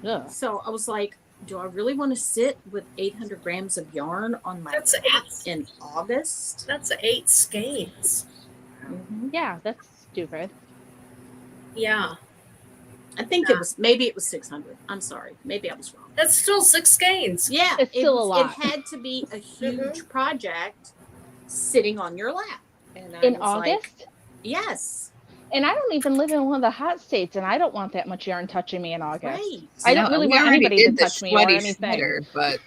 Ugh. So I was like, do I really want to sit with 800 grams of yarn on my That's lap 8. in August? That's 8 skeins. Mhm. Yeah, that's stupid. Yeah. I think maybe it was 600. I'm sorry. Maybe I was wrong. That's still 6 skeins. Yeah, It's still a lot. It had to be a huge project sitting on your lap. And I In was like, August? yes, And I don't even live in one of the hot states, and I don't want that much yarn touching me in August. right. I don't really we want already anybody did to the touch me or sweaty anything. shredder, but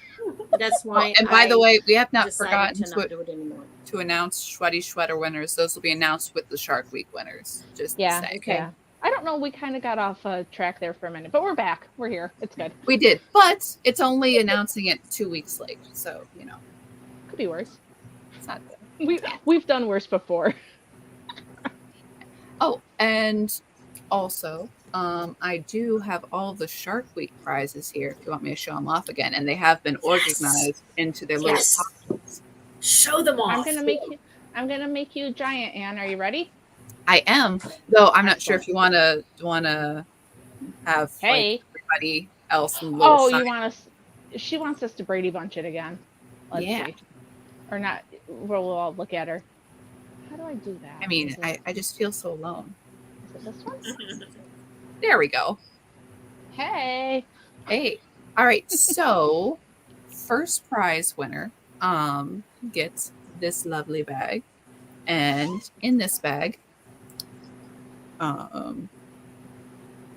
That's why. and by the way, we have not decided forgotten to not do it anymore. to announce Sweaty Shredder winners. Those will be announced with the Shark Week winners. Just Yeah. to say. Okay. Yeah. I don't know. We kind of got off track there for a minute, but we're back. We're here. It's good. We did, but it's only announcing it 2 weeks late, so Could be worse. it's not good. We've done worse before. Oh, and also, I do have all the Shark Week prizes here. If you want me to show them off again, and they have been organized into their little Yes. pockets. Show them off. I'm gonna make you giant, Anne. Are you ready? I am, though. I'm not sure if you want to have Hey. like everybody else in the little Oh, sign. you want us? She wants us to Brady Bunch it again. Let's Yeah. see. Or not? We'll all look at her. How do I do that? I mean, Is it, I just feel so alone. is it this one? There we go. Hey. Hey. All right. So, first prize winner gets this lovely bag. And in this bag,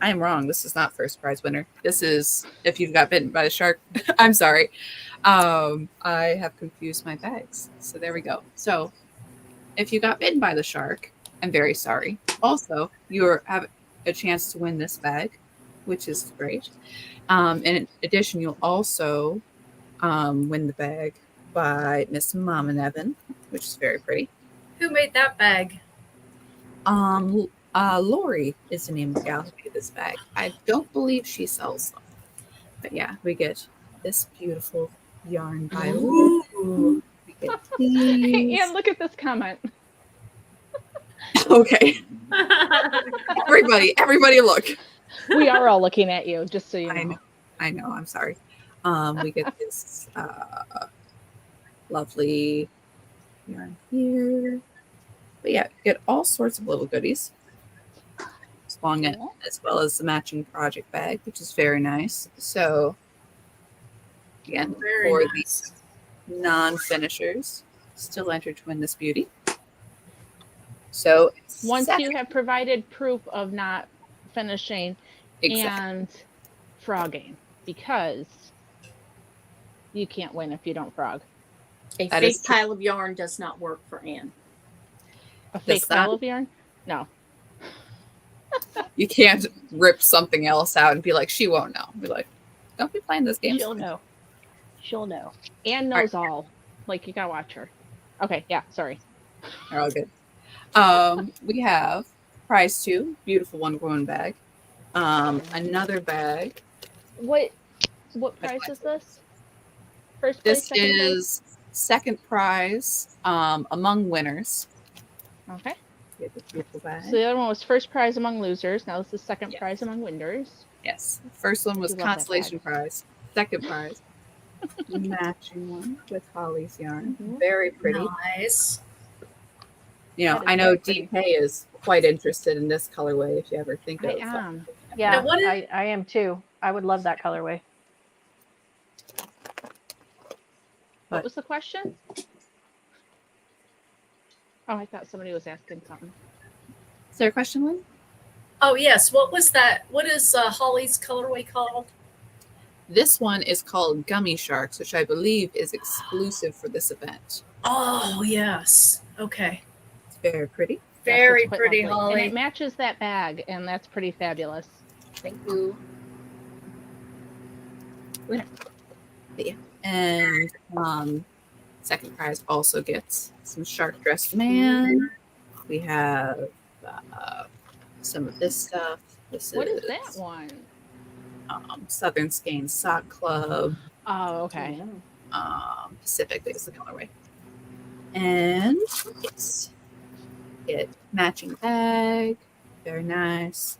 I'm wrong. This is not first prize winner. This is if you've got bitten by a shark. I'm sorry. I have confused my bags. So there we go. So if you got bitten by the shark, I'm very sorry. Also, you have a chance to win this bag, which is great. In addition, you'll also win the bag by Miss Mama Nevin, which is very pretty. Who made that bag? Lori is the name of the gal who made this bag. I don't believe she sells them. But yeah, we get this beautiful yarn by Lori. Ooh. We get these. Anne, look at this comment. Okay. Everybody look. We are all looking at you, just so you know. I know, I'm sorry. We get this lovely yarn here. But yeah, get all sorts of little goodies. As well as the matching project bag, which is very nice. So again, Very for nice. the non-finishers, still entered to win this beauty. So Once you have provided proof of not finishing and frogging, because you can't win if you don't frog. A That fake is true. pile of yarn does not work for Anne. A fake Does that- pile of yarn? No. you can't rip something else out and be like, she won't know. Be like, don't be playing this game. She'll know. She'll know. Anne knows all. Like, you gotta watch her. Okay, yeah, sorry. They're all good. We have prize 2, beautiful Wonder Woman bag. Another bag. What price is this? First place, This second is second prize among winners. place? Okay. Get the beautiful bag. So the other one was first prize among losers. Now this is second Yes. prize among winners. Yes. First one was You love that consolation bag. prize. Second prize, matching one with Holly's yarn. Mhm. Very pretty. Nice. That is I know very pretty. DK is quite interested in this colorway. If you ever think I of am. Yeah, Now, what is- I am too. I would love that colorway. What was the question? Oh, I thought somebody was asking something. Is there a question, Lynn? Oh yes. What was that? What is Holly's colorway called? This one is called Gummy Sharks, which I believe is exclusive for this event. Oh yes. Okay. It's very pretty. Very That's quite pretty, lovely. Holly. And it matches that bag, and that's pretty fabulous. Thank you. And second prize also gets some shark dressed man. We have some of this stuff. This What is that one? Southern Skein Sock Club. Oh, okay. Pacific is the colorway. And it's get matching bag. Very nice.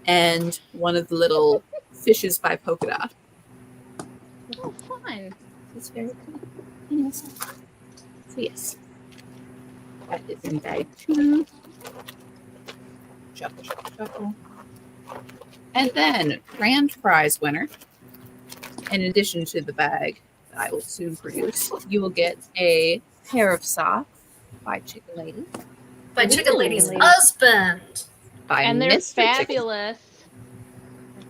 And one of the little fishes by polka dot. Oh, fun. It's very cool. Yes. So yes, that is in bag 2. Shuffle, shuffle, shuffle. And then grand prize winner. In addition to the bag that I will soon produce, you will get a pair of socks by Chicken Lady. By Chicken Lady's Ooh. husband. By And they're Mr. Chicken. fabulous.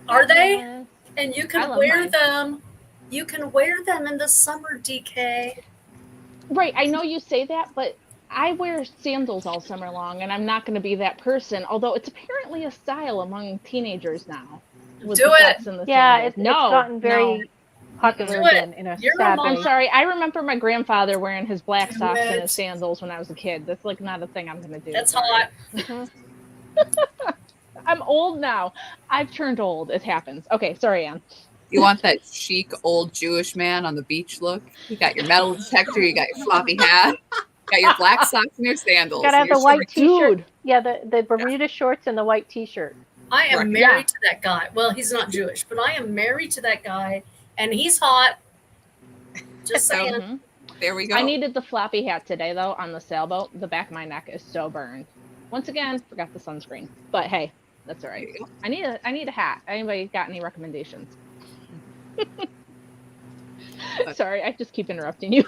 Are they? Fabulous. And you I can love wear mine. them. You can wear them in the summer, DK. Right, I know you say that, but I wear sandals all summer long, and I'm not going to be that person. Although it's apparently a style among teenagers now. With Do the it. socks and the Yeah, sandals. it's gotten very popular Do it. again in a You're a sad mom. I'm way. sorry. I remember my grandfather wearing his black Do socks and it. his sandals when I was a kid. That's like not a thing I'm going to do. That's sorry. hot. Mhm. I'm old now. I've turned old. It happens. Okay, sorry, Anne. You want that chic old Jewish man on the beach look? You got your metal detector, you got your floppy hat, got your black socks and your sandals. Gotta have and your the white short- t-shirt. Dude. Yeah, the Bermuda shorts and the white t-shirt. I am Right. married Yeah. to that guy. Well, he's not Jewish, but I am married to that guy, and he's hot. Just saying. Mhm. There we go. I needed the floppy hat today, though, on the sailboat. The back of my neck is so burned. Once again, forgot the sunscreen. But hey, that's all There right. you go. I need a hat. Anybody got any recommendations? Sorry, I just keep interrupting you.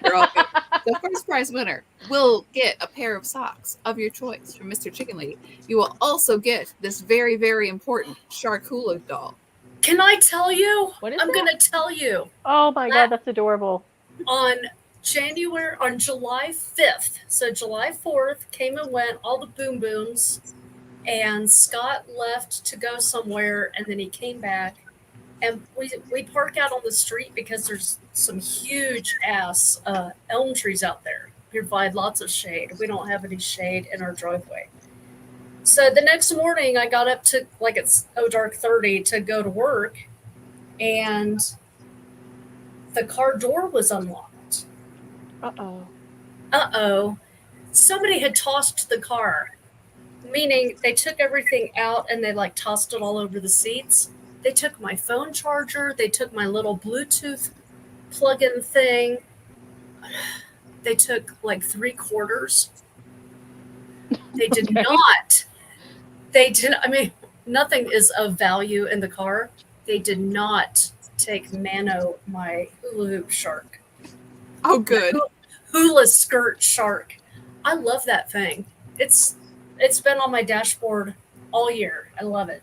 You're all good. The first prize winner will get a pair of socks of your choice from Mr. Chicken Lady. You will also get this very, very important Shark Hula doll. Can I tell you? What is I'm that? going to tell you. Oh my god, that's adorable. On July 5th, so July 4th came and went, all the boom booms, and Scott left to go somewhere, and then he came back, and we park out on the street because there's some huge ass elm trees out there. Provide lots of shade. We don't have any shade in our driveway. So the next morning, I got up to it's dark 30 to go to work, and the car door was unlocked. Uh-oh. Somebody had tossed the car, meaning they took everything out and they tossed it all over the seats. They took my phone charger. They took my little Bluetooth plug-in thing. They took 3 quarters. They did not. They did. I mean, nothing is of value in the car. They did not take Mano, my hula hoop shark. Oh, good. Hula skirt shark. I love that thing. It's been on my dashboard all year. I love it.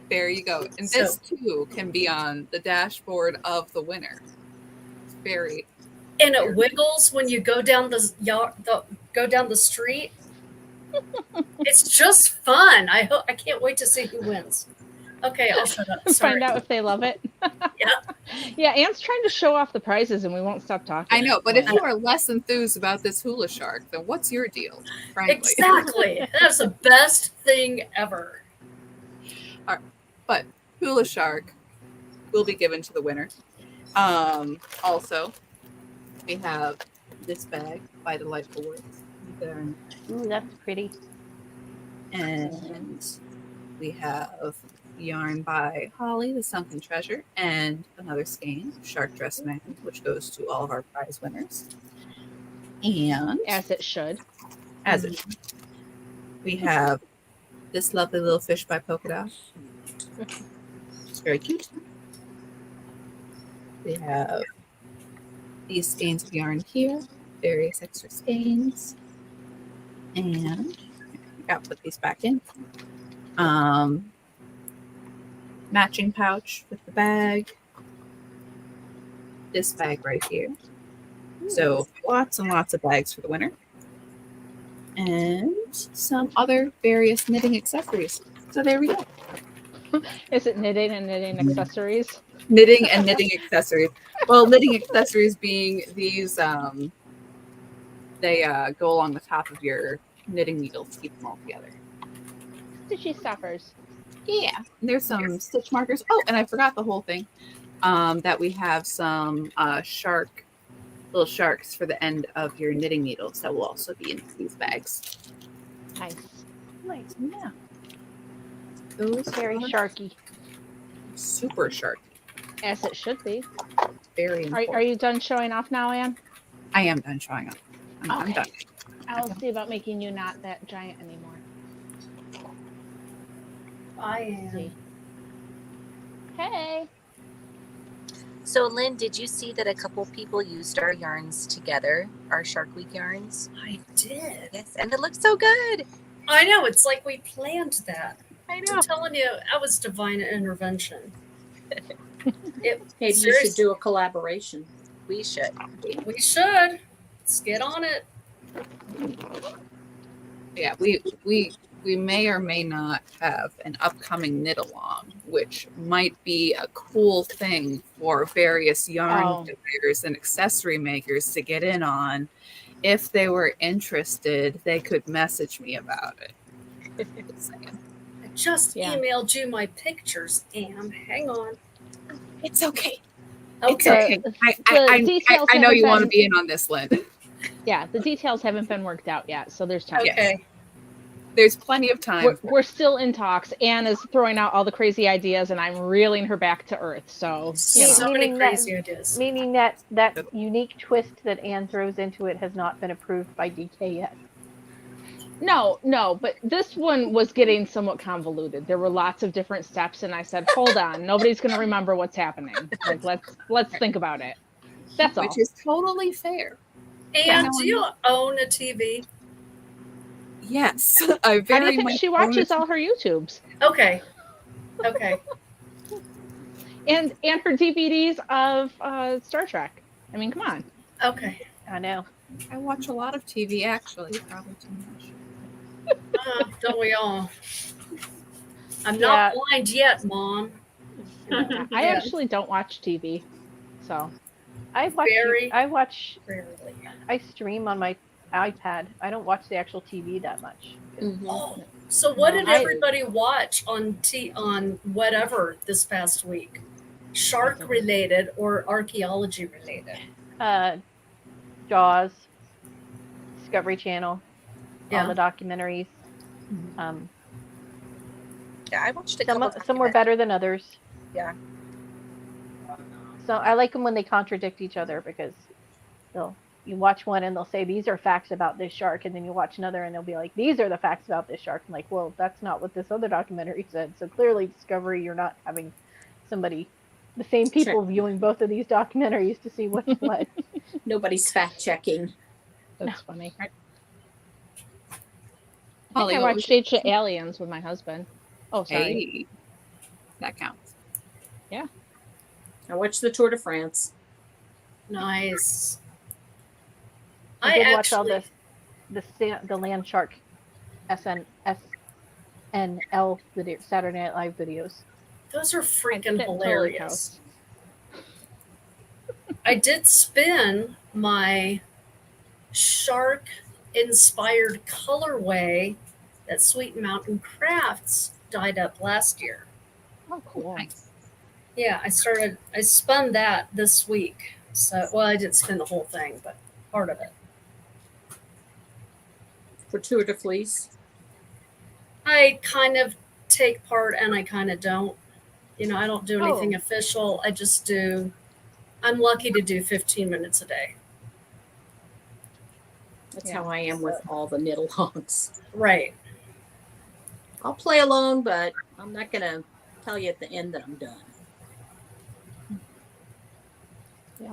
There you go. And this too can be on the dashboard of the winner. It's very. And it wiggles when you go down the street. It's just fun. I can't wait to see who wins. Okay, I'll shut up. Sorry. Find out if they love it. Yeah. Yeah, Anne's trying to show off the prizes, and we won't stop talking. I know, but if you are less enthused about this hula shark, then what's your deal? Frankly. Exactly. That's the best thing ever. But hula shark will be given to the winner. Also, we have this bag by Delightful Woods. Ooh, that's pretty. And we have yarn by Holly, The Sunken Treasure, and another skein, Shark Dress Man, which goes to all of our prize winners. And As it should. as it should, we have this lovely little fish by Polka Dot. It's very cute. We have these skeins of yarn here, various extra skeins. And I gotta put these back in. Matching pouch with the bag. This bag right here. So lots and lots of bags for the winner. And some other various knitting accessories. So there we go. Is it knitting and knitting accessories? Knitting and knitting accessories. Well, knitting accessories being these, they go along the top of your knitting needle to keep them all together. Stitchy stoppers. Yeah. And there's some stitch markers. Oh, and I forgot the whole thing. That we have some little sharks for the end of your knitting needles that will also be in these bags. Nice. Nice. Yeah. Those Very are sharky. super sharky. As it should be. Very important. Are you done showing off now, Anne? I am done showing up. I'm Okay. done. I'll see about making you not that giant anymore. I Let's am. see. Hey. So, Lynn, did you see that a couple people used our yarns together, our Shark Week yarns? I did. Yes, and it looks so good. I know. It's like we planned that. I I'm telling you, that was divine intervention. Maybe you Seriously. should do a collaboration. We should. We should. Let's get on it. Yeah, we may or may not have an upcoming knit along, which might be a cool thing for various yarn designers and accessory makers to get in on. If they were interested, they could message me about it. Just saying. I just Yeah. emailed you my pictures, Anne. Hang on. It's okay. It's Okay. okay. The details I know haven't you want to been- be in on this, Lynn. Yeah, the details haven't been worked out yet, so there's time. Okay. There's plenty of time. We're still in talks. Anne is throwing out all the crazy ideas, and I'm reeling her back to earth. So, you know. So many Meaning that- crazy ideas. Meaning that unique twist that Anne throws into it has not been approved by DK yet. No, but this one was getting somewhat convoluted. There were lots of different steps, and I said, "Hold on, nobody's going to remember what's happening. Like, let's think about it." That's all. Which is totally fair. Anne, do you own a TV? Yes, I I very think much she own watches it. all her YouTubes Okay. and her DVDs of Star Trek. I mean, come on. Okay. I know. I watch a lot of TV, actually, probably too much. Don't we all? I'm Yeah. not blind yet, Mom. I actually don't watch TV, so I watch. Very- I Rarely. stream on my iPad. I don't watch the actual TV that much. Oh, so what did I- everybody watch on whatever this past week? Shark related or archaeology related? Jaws, Discovery Channel, Yeah. all the documentaries. Yeah, I watched a Some couple. were better than others. Yeah. So I like them when they contradict each other because you watch one and they'll say these are facts about this shark, and then you watch another and they'll be like these are the facts about this shark. I'm like, well, that's not what this other documentary said. So clearly, Discovery, you're not having the same people viewing both of these documentaries to see what's what. Nobody's fact checking. that's funny. Holly, I what was watched Ancient Aliens with my husband. Oh, sorry. Hey, that counts. I watched the Tour de France. Nice. I did watch all the land shark SNL video, Saturday Night Live videos. Those are I freaking bet totally hilarious. counts. I did spin my shark inspired colorway that Sweet Mountain Crafts dyed up last year. Oh, cool. Nice. Yeah, I spun that this week. So, well, I didn't spin the whole thing, but part of it. For Tour de Fleece. I kind of take part and I kind of don't. You know, I don't do anything official. I just do. I'm lucky to do 15 minutes a day. That's Yeah. how I am with all the knit alongs. Right. I'll play along, but I'm not going to tell you at the end that I'm done.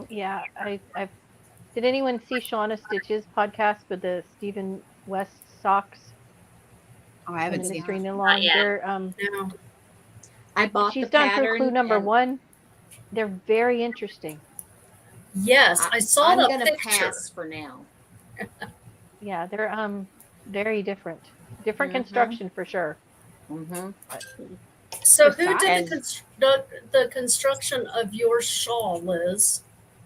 Yeah, I've. Did anyone see Shauna Stitch's podcast with the Stephen West socks? Oh, I haven't and the seen string that. along? Not yet. They're, No. I bought she's the done pattern. through clue number and one. They're very interesting. Yes, I saw I'm the gonna picture. pass for now. Yeah, they're very different. Different Mhm. construction for sure. Mm-hmm. So The who did size. the construction of your shawl, Liz?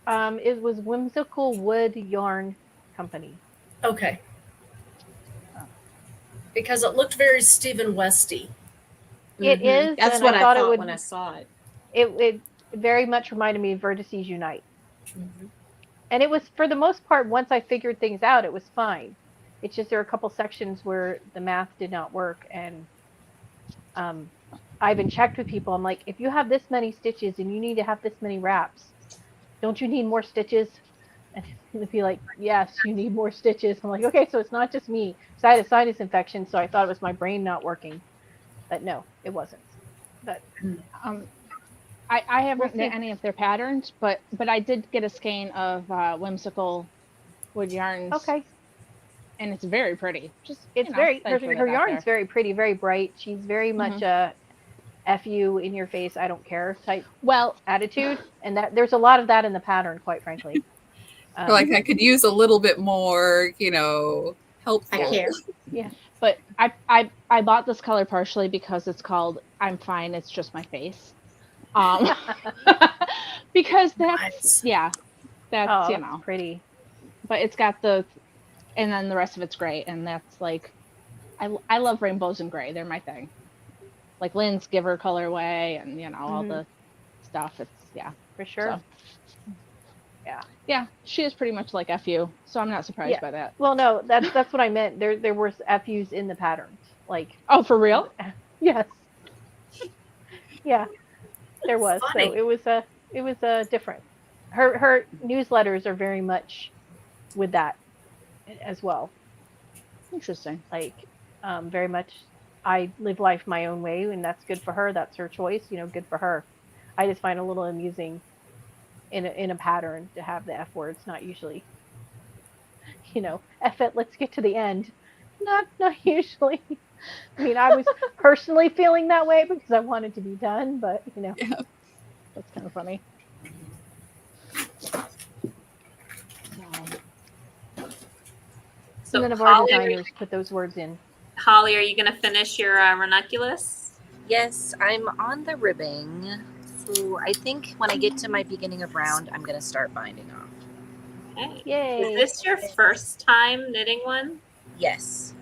It was Whimsical Wood Yarn Company. Okay. Because it looked very Stephen Westy. It is, That's and what I I thought thought it would. when I saw it. It very much reminded me of Vertices Unite. Mhm. And it was, for the most part, once I figured things out, it was fine. It's just there are a couple sections where the math did not work, and I I've been checked with people. I'm like, if you have this many stitches and you need to have this many wraps, don't you need more stitches? And they'd be like, yes, you need more stitches. I'm like, okay, so it's not just me. So I had a sinus infection, so I thought it was my brain not working. But no, it wasn't. But I haven't see. knit any of their patterns, but I did get a skein of whimsical wood yarns. Okay. And it's very pretty. Just It's her yarn's very pretty, very bright. She's very much a F you in your face, I don't care type attitude. And that there's a lot of that in the pattern, quite frankly. Like I could use a little bit more, helpful. I care. Yeah. But I bought this color partially because it's called I'm Fine, It's Just My Face. Because that's that's pretty. But it's got and then the rest of it's gray, and that's like I love rainbows and gray. They're my thing. Like Lynn's Giver colorway and all the stuff. It's for sure. So. Yeah, she is pretty much like FU, so I'm not surprised by that. Well, no, that's what I meant. There were FUs in the patterns. Like, oh, for real? Yes. Yeah, there was. Funny. So it was different. Her newsletters are very much with that as well. Interesting. Like, very much. I live life my own way, and that's good for her. That's her choice. Good for her. I just find it a little amusing in a pattern to have the F words, not usually. F it, let's get to the end. Not usually. I mean, I was personally feeling that way because I wanted to be done, but Yeah. That's kind of funny. So none of our Holly, designers put those words in. Holly, are you going to finish your ranunculus? Yes, I'm on the ribbing. So I think when I get to my beginning of round, I'm going to start binding off. Okay. Yay. Is this your first time knitting one? Yes.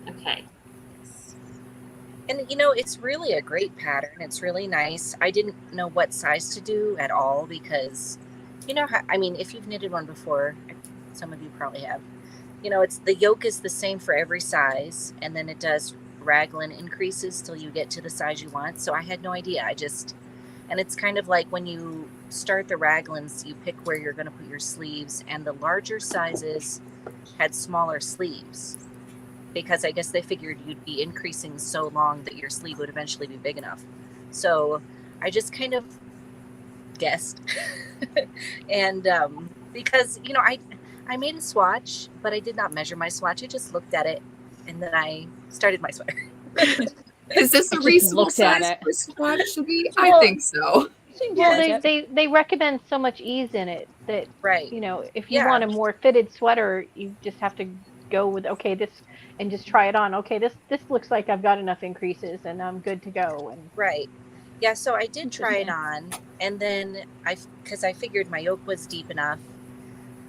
Okay. And it's really a great pattern. It's really nice. I didn't know what size to do at all because, if you've knitted one before, some of you probably have, it's the yoke is the same for every size. And then it does raglan increases till you get to the size you want. So I had no idea. And it's kind of like when you start the raglans, you pick where you're going to put your sleeves, and the larger sizes had smaller sleeves because I guess they figured you'd be increasing so long that your sleeve would eventually be big enough. So I just kind of guessed. And because, I made a swatch, but I did not measure my swatch. I just looked at it, and then I started my sweater. Is this a reasonable size for swatch to be? I think so. Well, they recommend so much ease in it that right. If you want a more fitted sweater, you just have to go with this and just try it on. Okay, this looks like I've got enough increases and I'm good to go. And right. Yeah, so I did try it on, and then because I figured my yoke was deep enough,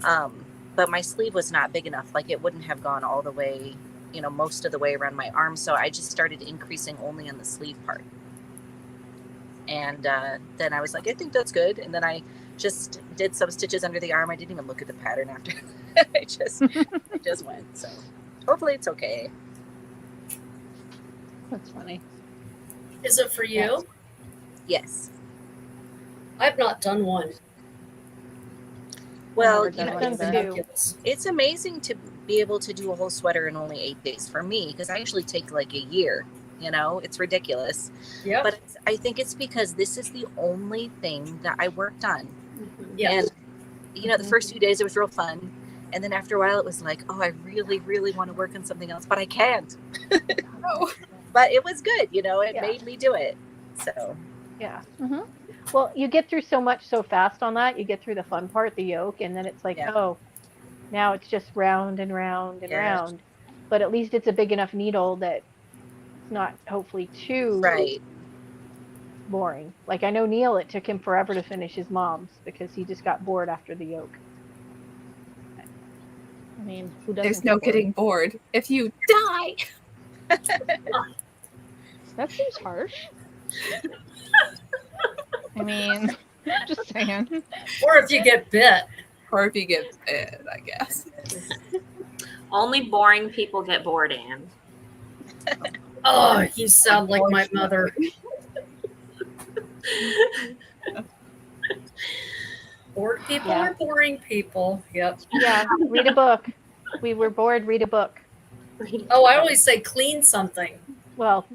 but my sleeve was not big enough. Like it wouldn't have gone all the way, most of the way around my arm. So I just started increasing only on the sleeve part. And then I was like, I think that's good. And then I just did some stitches under the arm. I didn't even look at the pattern after. I just went. So hopefully it's okay. That's funny. Is it for you? Yes. I've not done one. Well, It's amazing to be able to do a whole sweater in only 8 days for me, because I usually take like a year. It's ridiculous. Yeah. But I think it's because this is the only thing that I worked on. Yeah. And the first few days it was real fun, and then after a while it was like, oh, I really, really want to work on something else, but I can't. But it was good. It made me do it. So. Yeah. Mm-hmm. Well, you get through so much so fast on that. You get through the fun part, the yoke, and then it's like, oh, now it's just round and round and round. But at least it's a big enough needle that it's not hopefully too boring. Like I know Neil, it took him forever to finish his mom's because he just got bored after the yoke. I mean, who doesn't? There's no getting bored if you die. That seems harsh. I mean, just saying. Or if you get bit. Or if you get bit, I guess. Only boring people get bored, Anne. Oh, you sound like my mother. Bored people Yeah. are boring people. Yep. Yeah, read a book. We were bored, read a book. Oh, I always say clean something. Well,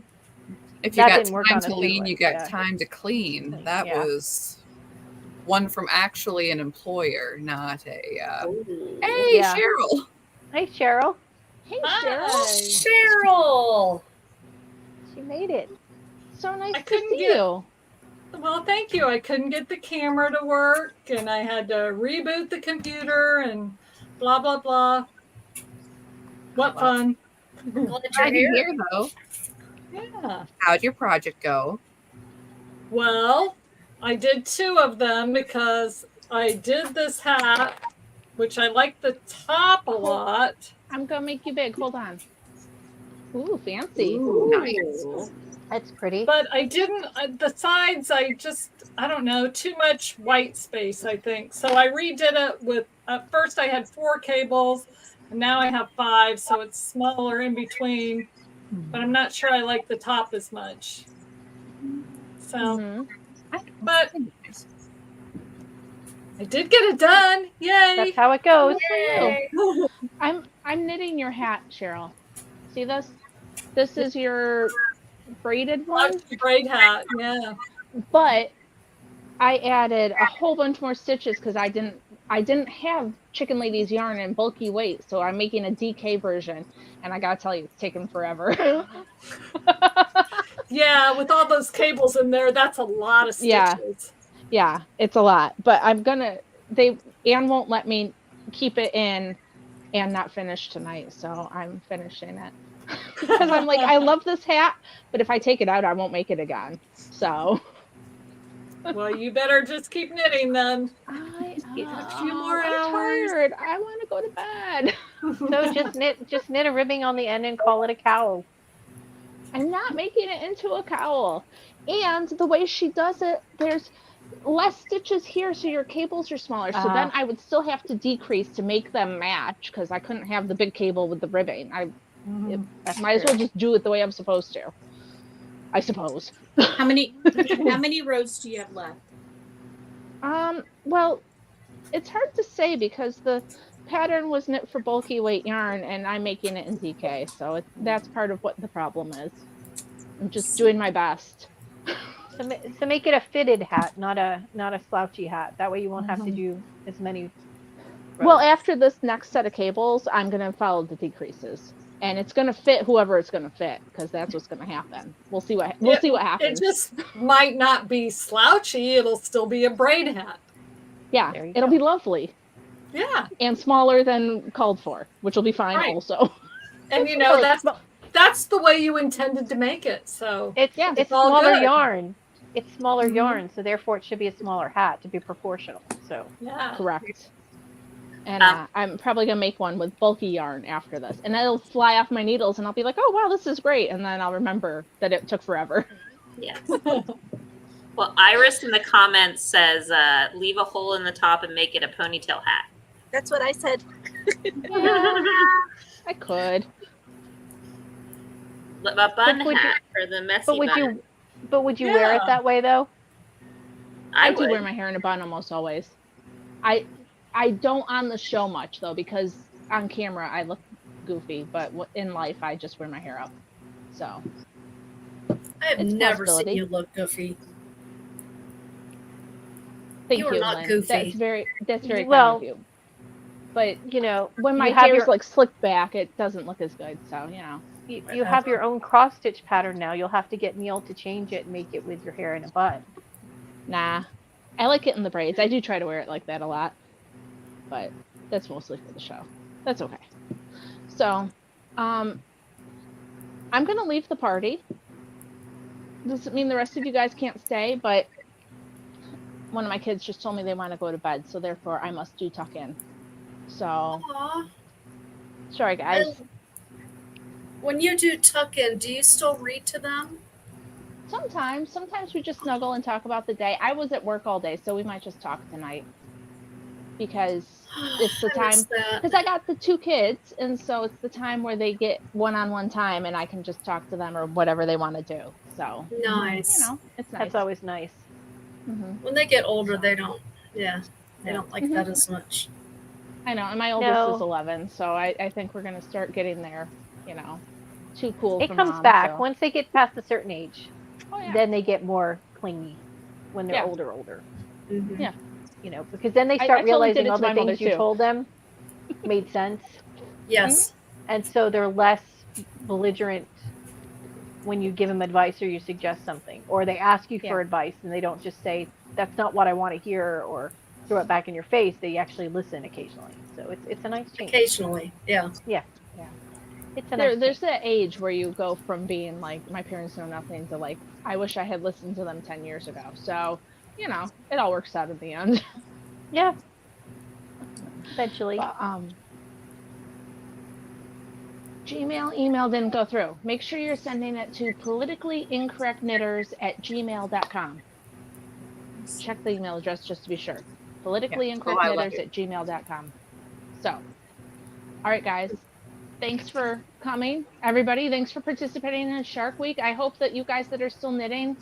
If you that got didn't work time on to us lean, anyway, you got yeah. time to clean. That Yeah. was one from actually an employer, not a. Ooh. Hey, Yeah. Cheryl. Hey, Cheryl. Hey, Hi. Cheryl. Cheryl. She made it. So nice I to couldn't see get- you. Well, thank you. I couldn't get the camera to work, and I had to reboot the computer, and blah blah blah. What Well, fun! Glad Glad you're you're here. here, though. Yeah. How'd your project go? Well, I did 2 of them because I did this hat, which I like the top a lot. I'm gonna make you big. Hold on. Ooh, fancy. Ooh, nice. That's pretty. But I didn't, the sides, I don't know, too much white space, I think. So I redid it with, at first I had 4 cables, and now I have 5, so it's smaller in between. But I'm not sure I like the top as much. So, Mhm. but I did get it done. Yay! That's how it goes. Yay. I'm knitting your hat, Cheryl. See this? This is your braided one, Braid hat, yeah. but I added a whole bunch more stitches because I didn't have Chicken Lady's yarn in bulky weight, so I'm making a DK version, and I gotta tell you, it's taken forever. Yeah, with all those cables in there, that's a lot of stitches. Yeah, it's a lot, but Anne won't let me keep it in and not finish tonight, so I'm finishing it. Because I'm like, I love this hat, but if I take it out, I won't make it again. So Well, you better just keep knitting then. I'm hours. tired. I want to go to bed. So just knit a ribbing on the end and call it a cowl. I'm not making it into a cowl. And the way she does it, there's less stitches here, so your cables are smaller. So then I would still have to decrease to make them match because I couldn't have the big cable with the ribbing. I might as well just do it the way I'm supposed to. I suppose. How many rows do you have left? Well, it's hard to say because the pattern was knit for bulky weight yarn and I'm making it in DK, so that's part of what the problem is. I'm just doing my best. So make it a fitted hat, not a slouchy hat. That way you won't have to do as many. Well, rows. after this next set of cables, I'm going to follow the decreases. And it's going to fit whoever it's going to fit because that's what's going to happen. We'll see what happens. It just might not be slouchy. It'll still be a braid hat. Yeah, it'll be lovely. Yeah. And smaller than called for, which will be fine also. And you know, that's the way you intended to make it. So It's all smaller good. yarn. It's smaller yarn, so therefore it should be a smaller hat to be proportional. So yeah. Correct. And I'm probably going to make one with bulky yarn after this. And it'll fly off my needles and I'll be like, oh, wow, this is great. And then I'll remember that it took forever. Yes. Well, Iris in the comments says, leave a hole in the top and make it a ponytail hat. That's what I said. I could. A bun But would hat for the messy but would bun. you wear it that way though? I would. do wear my hair in a bun almost always. I don't on the show much though because on camera I look goofy, but in life I just wear my hair up. So I have It's a never seen possibility. you look goofy. thank You you, are not Lynn. goofy. That's very Well, kind of you. But You know, when my you have hair's your like slicked back, it doesn't look as good. So you have your own cross stitch pattern now. You'll have to get Neil to change it and make it with your hair in a bun. nah. I like it in the braids. I do try to wear it like that a lot, but that's mostly for the show. That's okay. So, I'm gonna leave the party. Doesn't mean the rest of you guys can't stay, but one of my kids just told me they want to go to bed, so therefore I must do tuck in. So, Aw. sorry guys. And when you do tuck in, do you still read to them? Sometimes we just snuggle and talk about the day. I was at work all day, so we might just talk tonight because it's the I miss time. that. Because I got the 2 kids, and so it's the time where they get one-on-one time, and I can just talk to them or whatever they want to do. So Nice. it's nice. That's always nice. Mhm. When they get older, they don't. Yeah, they don't like that as much. I know, and my oldest No. is 11, so I think we're gonna start getting there. Too cool It for comes mom. back So. once they get past a certain age. Oh yeah. Then they get more clingy when they're Yeah. older. Mhm. Yeah. Because then they I start totally did realizing it all to the my mother things you too. told them made sense, Yes. and so they're less belligerent when you give them advice or you suggest something, or they ask you for Yeah. advice and they don't just say that's not what I want to hear or throw it back in your face. They actually listen occasionally. So it's a nice change. Occasionally. Yeah. Yeah. It's a nice There's change. that age where you go from being like my parents know nothing to like I wish I had listened to them 10 years ago. So it all works out in the end. Yeah. Eventually. But Gmail email didn't go through. Make sure you're sending it to politicallyincorrectknitters@gmail.com. Check the email address just to be sure. politicallyincorrectknitters@gmail.com. So, all right, guys. Thanks for coming, everybody. Thanks for participating in Shark Week. I hope that you guys that are still knitting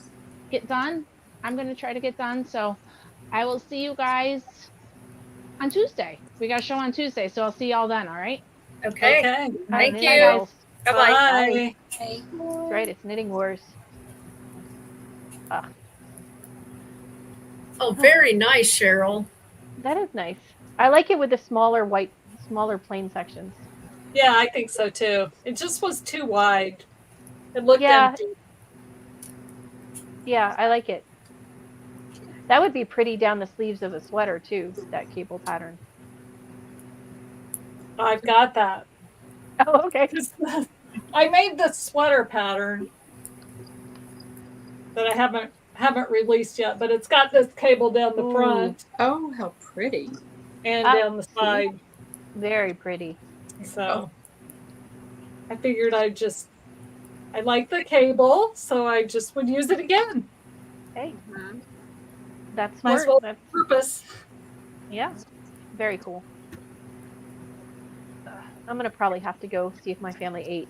get done. I'm going to try to get done. So, I will see you guys on Tuesday. We got a show on Tuesday, so I'll see y'all then. All right. Okay. Okay. All right, Thank bye, you. guys. Bye bye. Bye. Hey. That's right. It's Knitting Wars. Oh, very nice, Cheryl. That is nice. I like it with the smaller plain sections. Yeah, I think so too. It just was too wide. It looked Yeah. empty. Yeah, I like it. That would be pretty down the sleeves of a sweater too, that cable pattern. I've got that. Oh, okay. I made the sweater pattern that I haven't released yet, but it's got this cable down the front Oh, how pretty. and Ah, down the side. Very pretty. So I figured I like the cable, so I just would use it again. Hey, that's Might as smart. well That's, purpose. yeah, very cool. I'm gonna probably have to go see if my family ate.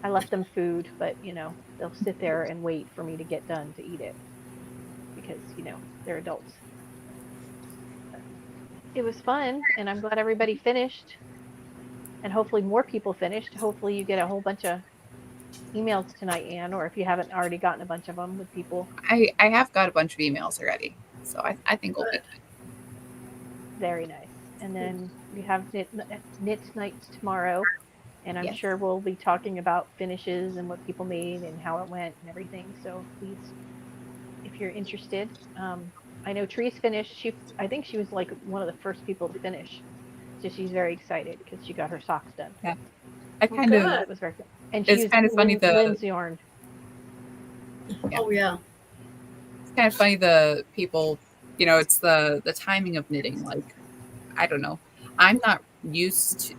I left them food, but they'll sit there and wait for me to get done to eat it because they're adults. It was fun, and I'm glad everybody finished, and hopefully more people finished. Hopefully you get a whole bunch of emails tonight, Anne, or if you haven't already gotten a bunch of them with people. I have got a bunch of emails already, so I think we'll be good. Very nice. And then we have knit night tomorrow, and I'm Yes. sure we'll be talking about finishes and what people made and how it went and everything. So please, if you're interested, I know Tree's finished. I think she was like one of the first people to finish, so she's very excited because she got her socks done. Yeah. I kind good. of It was very good. And It's she used kind of funny Lynn's yarn. Yeah. Oh yeah. it's kind of funny the people, it's the timing of knitting. Like, I don't know. I'm not used to.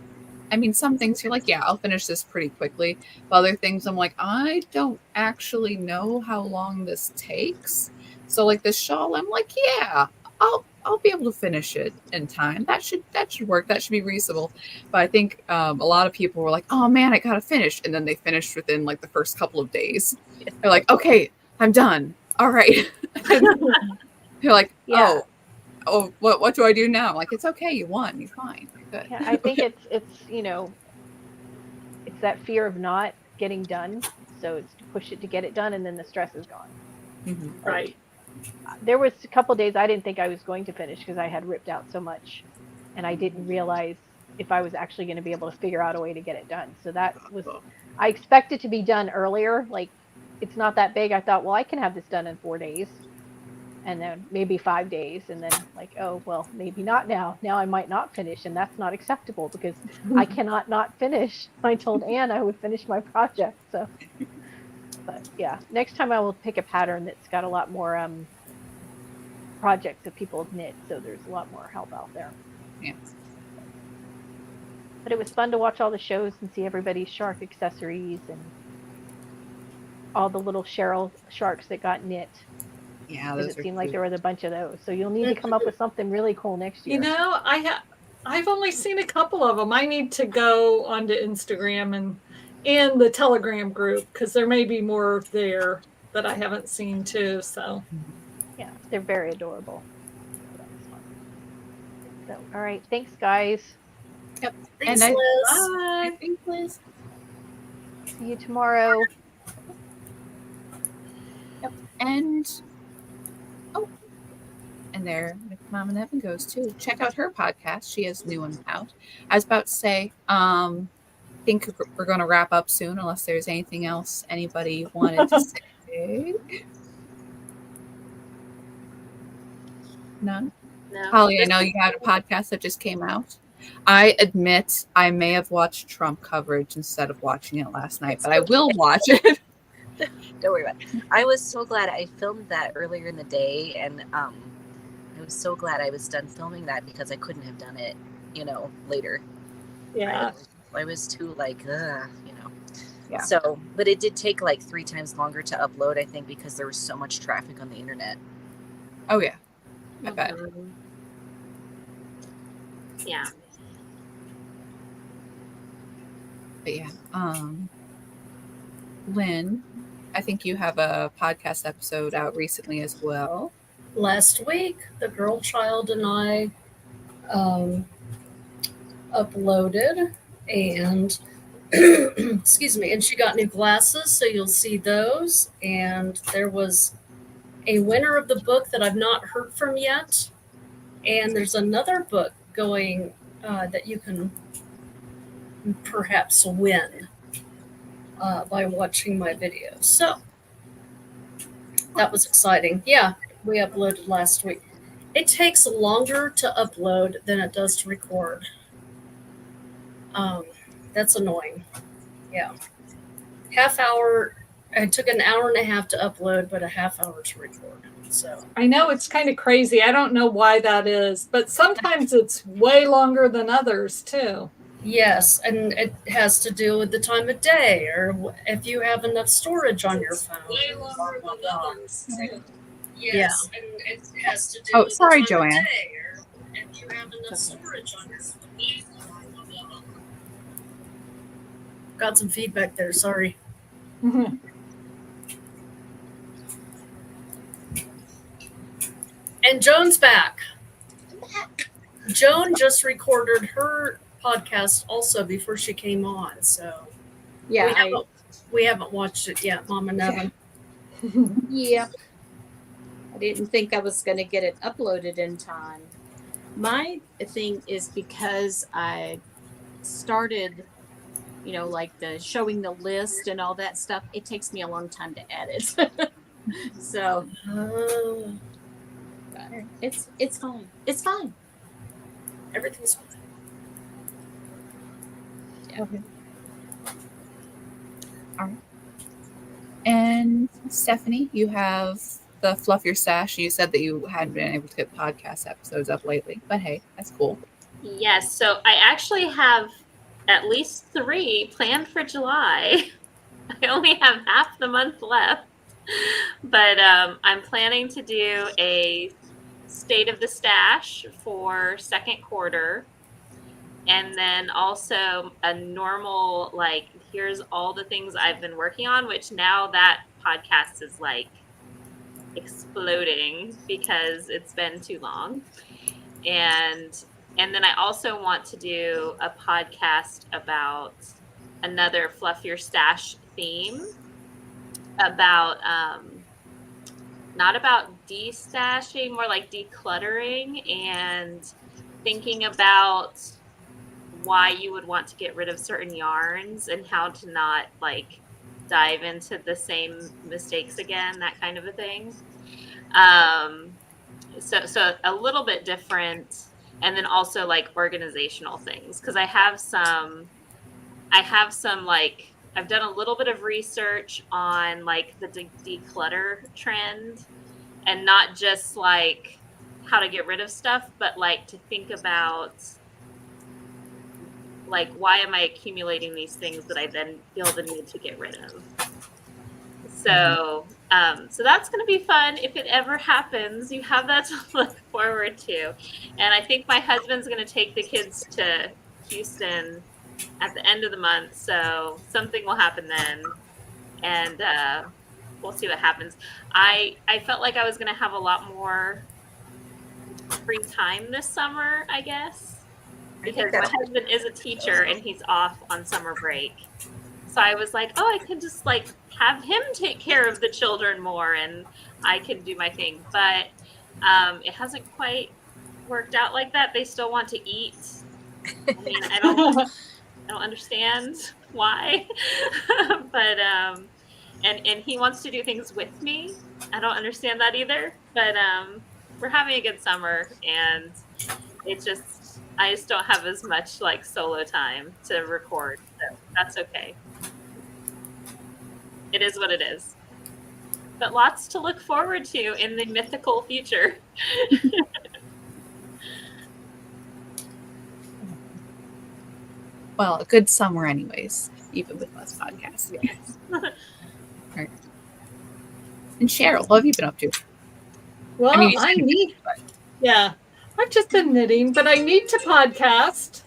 I mean, some things you're like, yeah, I'll finish this pretty quickly. But other things I'm like, I don't actually know how long this takes. So like this shawl, I'm like, yeah, I'll be able to finish it in time. That should work. That should be reasonable. But I think a lot of people were like, oh man, I gotta finish, and then they finished within like the first couple of days. They're like, okay, I'm done. All right. They're like, Yeah. oh, what do I do now? I'm like, it's okay, you won, you're fine, you're good. Yeah, I think it's it's that fear of not getting done. So it's to push it to get it done, and then the stress is gone. Mhm. Right. There was a couple days I didn't think I was going to finish because I had ripped out so much, and I didn't realize if I was actually going to be able to figure out a way to get it done. So that was, I expected to be done earlier. Like, it's not that big. I thought, well, I can have this done in 4 days, and then maybe 5 days, and then like, oh well, maybe not now. Now I might not finish, and that's not acceptable because I cannot not finish. I told Anne I would finish my project. So, but yeah, next time I will pick a pattern that's got a lot more projects that people have knit, so there's a lot more help out there. Yeah. But it was fun to watch all the shows and see everybody's shark accessories and all the little Cheryl sharks that got knit. Yeah, Because those it are seemed like cute. there was a bunch of those. So you'll need to come up with something really cool next year. I've only seen a couple of them. I need to go onto Instagram and the Telegram group because there may be more there that I haven't seen too. So Yeah, they're very adorable. So, all right, thanks, guys. Yep. Thanks, And Liz. Bye. Thanks, Liz. See you tomorrow. Yep. And and there Mama Nevin goes too. Check out her podcast. She has new ones out. I was about to say, think we're going to wrap up soon, unless there's anything else anybody wanted to say. None. No. Holly, I know you had a podcast that just came out. I admit I may have watched Trump coverage instead of watching it last night, but I will watch it. Don't worry about it. I was so glad I filmed that earlier in the day, and I was so glad I was done filming that because I couldn't have done it, later. Yeah. I was too Yeah. So, but it did take like 3 times longer to upload, I think, because there was so much traffic on the internet. Oh yeah, I bet. Yeah. But yeah, Lynn, I think you have a podcast episode out recently as well. Last week, the girl child and I uploaded, and excuse me, and she got new glasses, so you'll see those. And there was a winner of the book that I've not heard from yet, and there's another book going that you can perhaps win by watching my videos. So that was exciting. Yeah, we uploaded last week. It takes longer to upload than it does to record. That's annoying. Yeah. Half hour. It took an hour and a half to upload, but a half hour to record. So I know it's kind of crazy. I don't know why that is, but sometimes it's way longer than others too. yes, and it has to do with the time of day, or if you have enough storage on your phone. Way longer than others too. Yes, and it has to do Oh, with sorry, the time Joanne. of day, or if you have enough storage on your phone. Got some feedback there. Sorry. Mhm. And Joan's back. Joan just recorded her podcast also before she came on, so Yeah. we haven't watched it yet, Mom and Evan. Yep. I didn't think I was going to get it uploaded in time. My thing is because I started, like the showing the list and all that stuff, it takes me a long time to edit. So it's fine. It's fine. Everything's fine. Okay. All right. And Stephanie, you have the Fluff Your Stash. You said that you hadn't been able to get podcast episodes up lately, but hey, that's cool. Yes. So I actually have at least 3 planned for July. I only have half the month left, but I'm planning to do a State of the Stash for second quarter, and then also a normal, like, here's all the things I've been working on, which now that podcast is like exploding because it's been too long. And then I also want to do a podcast about another Fluff Your Stash theme, about not about destashing, more like decluttering and thinking about why you would want to get rid of certain yarns and how to not like dive into the same mistakes again, that kind of a thing. So a little bit different, and then also like organizational things, because I have some like, I've done a little bit of research on like the declutter trend, and not just like how to get rid of stuff, but like to think about like, why am I accumulating these things that I then feel the need to get rid of? So so that's going to be fun. If it ever happens, you have that to look forward to. And I think my husband's going to take the kids to Houston at the end of the month, so something will happen then. And we'll see what happens. I felt like I was going to have a lot more free time this summer, I guess, because my husband is a teacher and he's off on summer break. So I was like, oh, I could just like have him take care of the children more and I can do my thing. But it hasn't quite worked out like that. They still want to eat. I mean, I don't understand why. But and he wants to do things with me. I don't understand that either. But we're having a good summer and it's just I just don't have as much like solo time to record. So that's okay. It is what it is. But lots to look forward to in the mythical future. Well, a good summer anyways, even with less podcasts. Yes. Right. And Cheryl, what have you been up to? Well, I mean, you I said- need, yeah, I've just been knitting, but I need to podcast.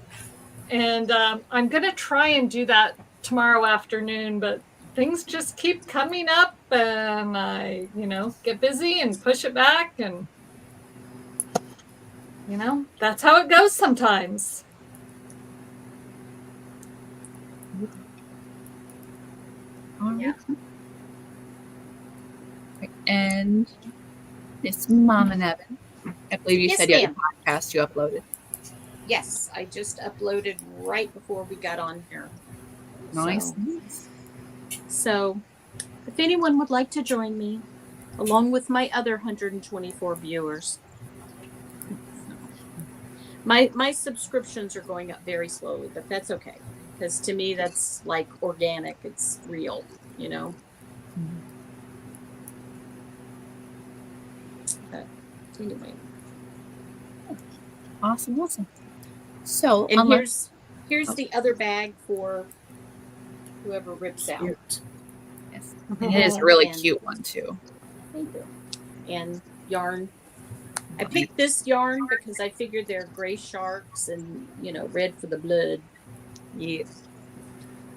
And I'm going to try and do that tomorrow afternoon, but things just keep coming up and I, get busy and push it back. And, that's how it goes sometimes. All right. And Miss Mama Nevin, I believe you Yes, said you had a ma'am. podcast you uploaded. Yes, I just uploaded right before we got on here. Nice. So, if anyone would like to join me, along with my other 124 viewers, my subscriptions are going up very slowly, but that's okay because to me that's like organic. It's real, But anyway, Awesome. So, and unless here's the other bag for whoever rips out. yes, and it is a really And- cute one too. Thank you. And yarn. I picked this yarn because I figured they're gray sharks and, red for the blood. Yeah.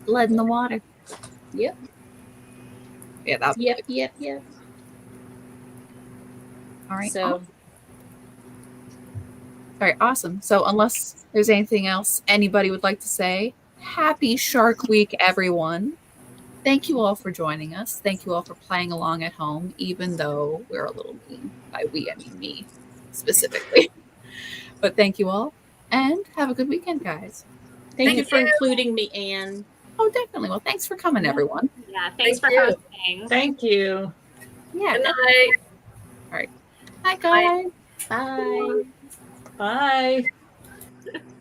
Blood in the water. Yep. Yeah, that. Yep. All right. So, All right, awesome. So unless there's anything else anybody would like to say, happy Shark Week, everyone. Thank you all for joining us. Thank you all for playing along at home, even though we're a little mean. By we, I mean me specifically. But thank you all, and have a good weekend, guys. thank you for including me, Anne. Oh, definitely. Well, thanks for coming, everyone. Yeah, thanks for Thank you. hosting. Thank you. Yeah. Good night. Hi, guys. Bye. Bye.